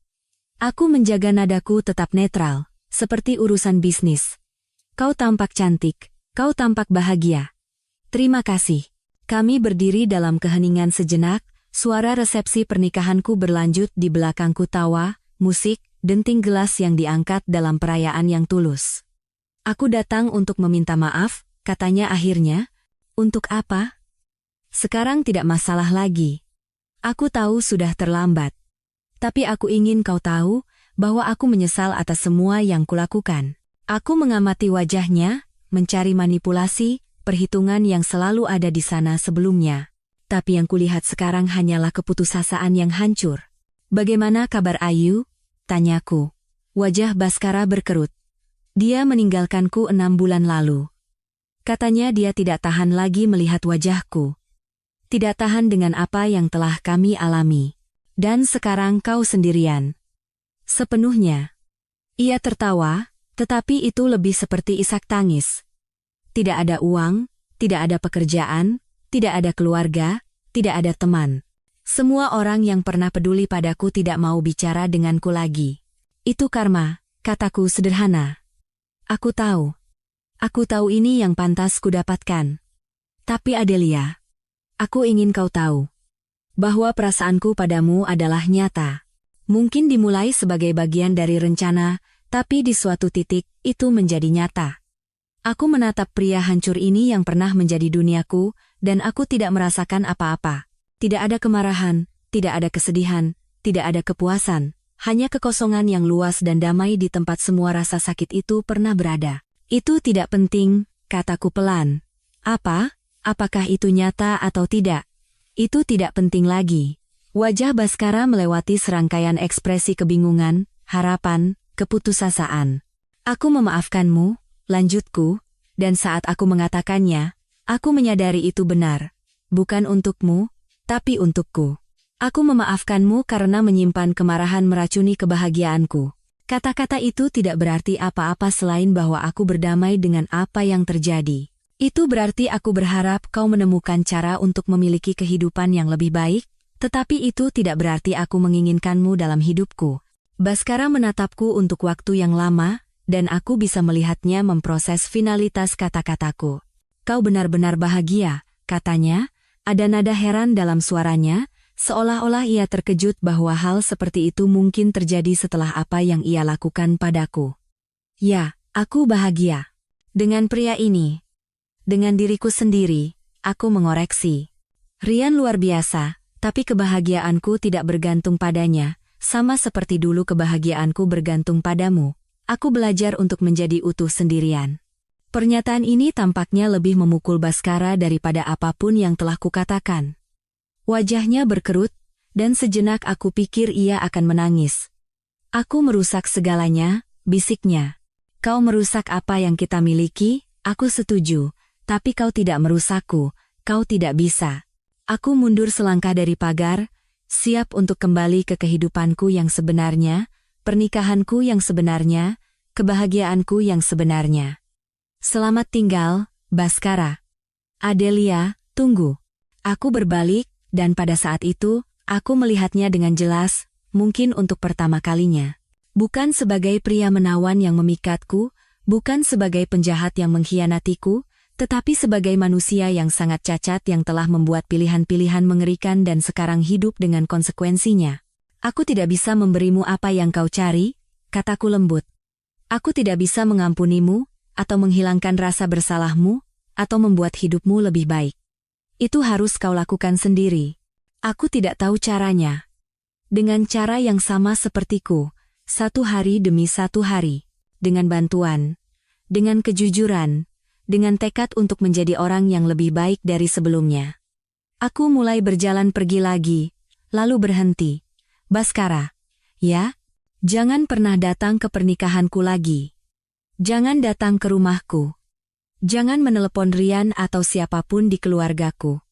Aku menjaga nadaku tetap netral, seperti urusan bisnis. "Kau tampak cantik, kau tampak bahagia." "Terima kasih." Kami berdiri dalam keheningan sejenak, suara resepsi pernikahanku berlanjut di belakangku, tawa, musik, denting gelas yang diangkat dalam perayaan yang tulus. "Aku datang untuk meminta maaf," katanya akhirnya. "Untuk apa?" "Sekarang tidak masalah lagi. Aku tahu sudah terlambat. Tapi aku ingin kau tahu bahwa aku menyesal atas semua yang kulakukan." Aku mengamati wajahnya, mencari manipulasi, perhitungan yang selalu ada di sana sebelumnya. Tapi yang kulihat sekarang hanyalah keputusasaan yang hancur. "Bagaimana kabar Ayu?" tanyaku. Wajah Baskara berkerut. "Dia meninggalkanku 6 bulan lalu." Katanya dia tidak tahan lagi melihat wajahku. Tidak tahan dengan apa yang telah kami alami. "Dan sekarang kau sendirian." "Sepenuhnya." Ia tertawa, tetapi itu lebih seperti isak tangis. "Tidak ada uang, tidak ada pekerjaan, tidak ada keluarga, tidak ada teman. Semua orang yang pernah peduli padaku tidak mau bicara denganku lagi. Itu karma," kataku sederhana. "Aku tahu. Aku tahu ini yang pantas kudapatkan. Tapi Adelia, aku ingin kau tahu bahwa perasaanku padamu adalah nyata. Mungkin dimulai sebagai bagian dari rencana, tapi di suatu titik itu menjadi nyata. Aku menatap pria hancur ini yang pernah menjadi duniaku, dan aku tidak merasakan apa-apa. Tidak ada kemarahan, tidak ada kesedihan, tidak ada kepuasan, hanya kekosongan yang luas dan damai di tempat semua rasa sakit itu pernah berada." "Itu tidak penting," kataku pelan. "Apa? Apakah itu nyata atau tidak? Itu tidak penting lagi." Wajah Baskara melewati serangkaian ekspresi kebingungan, harapan, keputusasaan. "Aku memaafkanmu," lanjutku, "dan saat aku mengatakannya, aku menyadari itu benar. Bukan untukmu, tapi untukku. Aku memaafkanmu karena menyimpan kemarahan meracuni kebahagiaanku." Kata-kata itu tidak berarti apa-apa selain bahwa aku berdamai dengan apa yang terjadi. Itu berarti aku berharap kau menemukan cara untuk memiliki kehidupan yang lebih baik, tetapi itu tidak berarti aku menginginkanmu dalam hidupku. Baskara menatapku untuk waktu yang lama, dan aku bisa melihatnya memproses finalitas kata-kataku. "Kau benar-benar bahagia," katanya, ada nada heran dalam suaranya, seolah-olah ia terkejut bahwa hal seperti itu mungkin terjadi setelah apa yang ia lakukan padaku. "Ya, aku bahagia. Dengan pria ini. Dengan diriku sendiri," aku mengoreksi. "Rian luar biasa, tapi kebahagiaanku tidak bergantung padanya, sama seperti dulu kebahagiaanku bergantung padamu. Aku belajar untuk menjadi utuh sendirian." Pernyataan ini tampaknya lebih memukul Baskara daripada apapun yang telah kukatakan. Wajahnya berkerut, dan sejenak aku pikir ia akan menangis. "Aku merusak segalanya," bisiknya. "Kau merusak apa yang kita miliki, aku setuju, tapi kau tidak merusakku, kau tidak bisa." Aku mundur selangkah dari pagar, siap untuk kembali ke kehidupanku yang sebenarnya, pernikahanku yang sebenarnya, kebahagiaanku yang sebenarnya. "Selamat tinggal, Baskara." "Adelia, tunggu." Aku berbalik, dan pada saat itu, aku melihatnya dengan jelas, mungkin untuk pertama kalinya. Bukan sebagai pria menawan yang memikatku, Bukan sebagai penjahat yang mengkhianatiku, tetapi sebagai manusia yang sangat cacat yang telah membuat pilihan-pilihan mengerikan dan sekarang hidup dengan konsekuensinya. Aku tidak bisa memberimu apa yang kau cari, kataku lembut. Aku tidak bisa mengampunimu, atau menghilangkan rasa bersalahmu, atau membuat hidupmu lebih baik. Itu harus kau lakukan sendiri. Aku tidak tahu caranya. Dengan cara yang sama sepertiku, satu hari demi satu hari, dengan bantuan, dengan kejujuran, dengan tekad untuk menjadi orang yang lebih baik dari sebelumnya. Aku mulai berjalan pergi lagi, lalu berhenti. Baskara, ya, jangan pernah datang ke pernikahanku lagi. Jangan datang ke rumahku. Jangan menelepon Rian atau siapapun di keluargaku.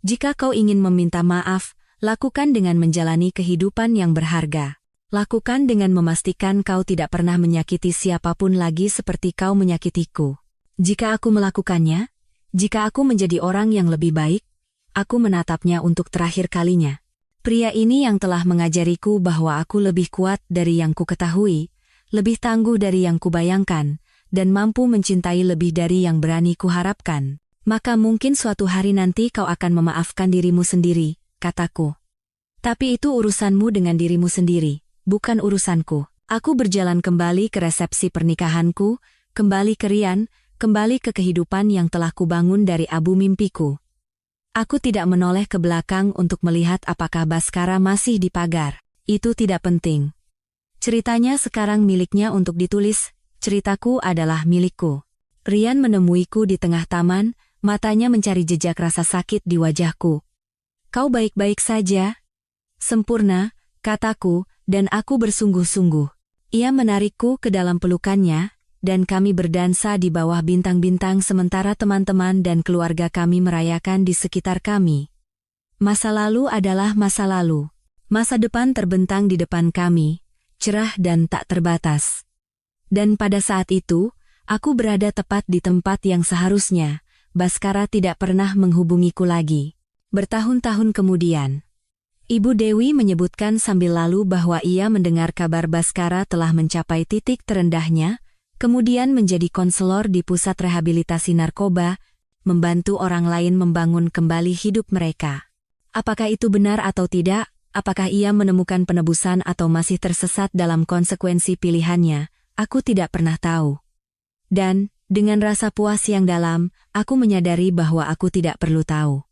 Jika kau ingin meminta maaf, lakukan dengan menjalani kehidupan yang berharga. Lakukan dengan memastikan kau tidak pernah menyakiti siapapun lagi seperti kau menyakitiku. Jika aku melakukannya, jika aku menjadi orang yang lebih baik, aku menatapnya untuk terakhir kalinya. Pria ini yang telah mengajariku bahwa aku lebih kuat dari yang ku ketahui, lebih tangguh dari yang kubayangkan, dan mampu mencintai lebih dari yang berani kuharapkan. Maka mungkin suatu hari nanti kau akan memaafkan dirimu sendiri, kataku. Tapi itu urusanmu dengan dirimu sendiri, bukan urusanku. Aku berjalan kembali ke resepsi pernikahanku, kembali ke Rian, kembali ke kehidupan yang telah kubangun dari abu mimpiku. Aku tidak menoleh ke belakang untuk melihat apakah Baskara masih di pagar. Itu tidak penting. Ceritanya sekarang miliknya untuk ditulis, ceritaku adalah milikku. Rian menemuiku di tengah taman, matanya mencari jejak rasa sakit di wajahku. Kau baik-baik saja? Sempurna, kataku, dan aku bersungguh-sungguh. Ia menarikku ke dalam pelukannya, dan kami berdansa di bawah bintang-bintang sementara teman-teman dan keluarga kami merayakan di sekitar kami. Masa lalu adalah masa lalu. Masa depan terbentang di depan kami, cerah dan tak terbatas. Dan pada saat itu, aku berada tepat di tempat yang seharusnya. Baskara tidak pernah menghubungiku lagi. Bertahun-tahun kemudian, Ibu Dewi menyebutkan sambil lalu bahwa ia mendengar kabar Baskara telah mencapai titik terendahnya, kemudian menjadi konselor di pusat rehabilitasi narkoba, membantu orang lain membangun kembali hidup mereka. Apakah itu benar atau tidak? Apakah ia menemukan penebusan atau masih tersesat dalam konsekuensi pilihannya? Aku tidak pernah tahu. Dan, dengan rasa puas yang dalam, aku menyadari bahwa aku tidak perlu tahu.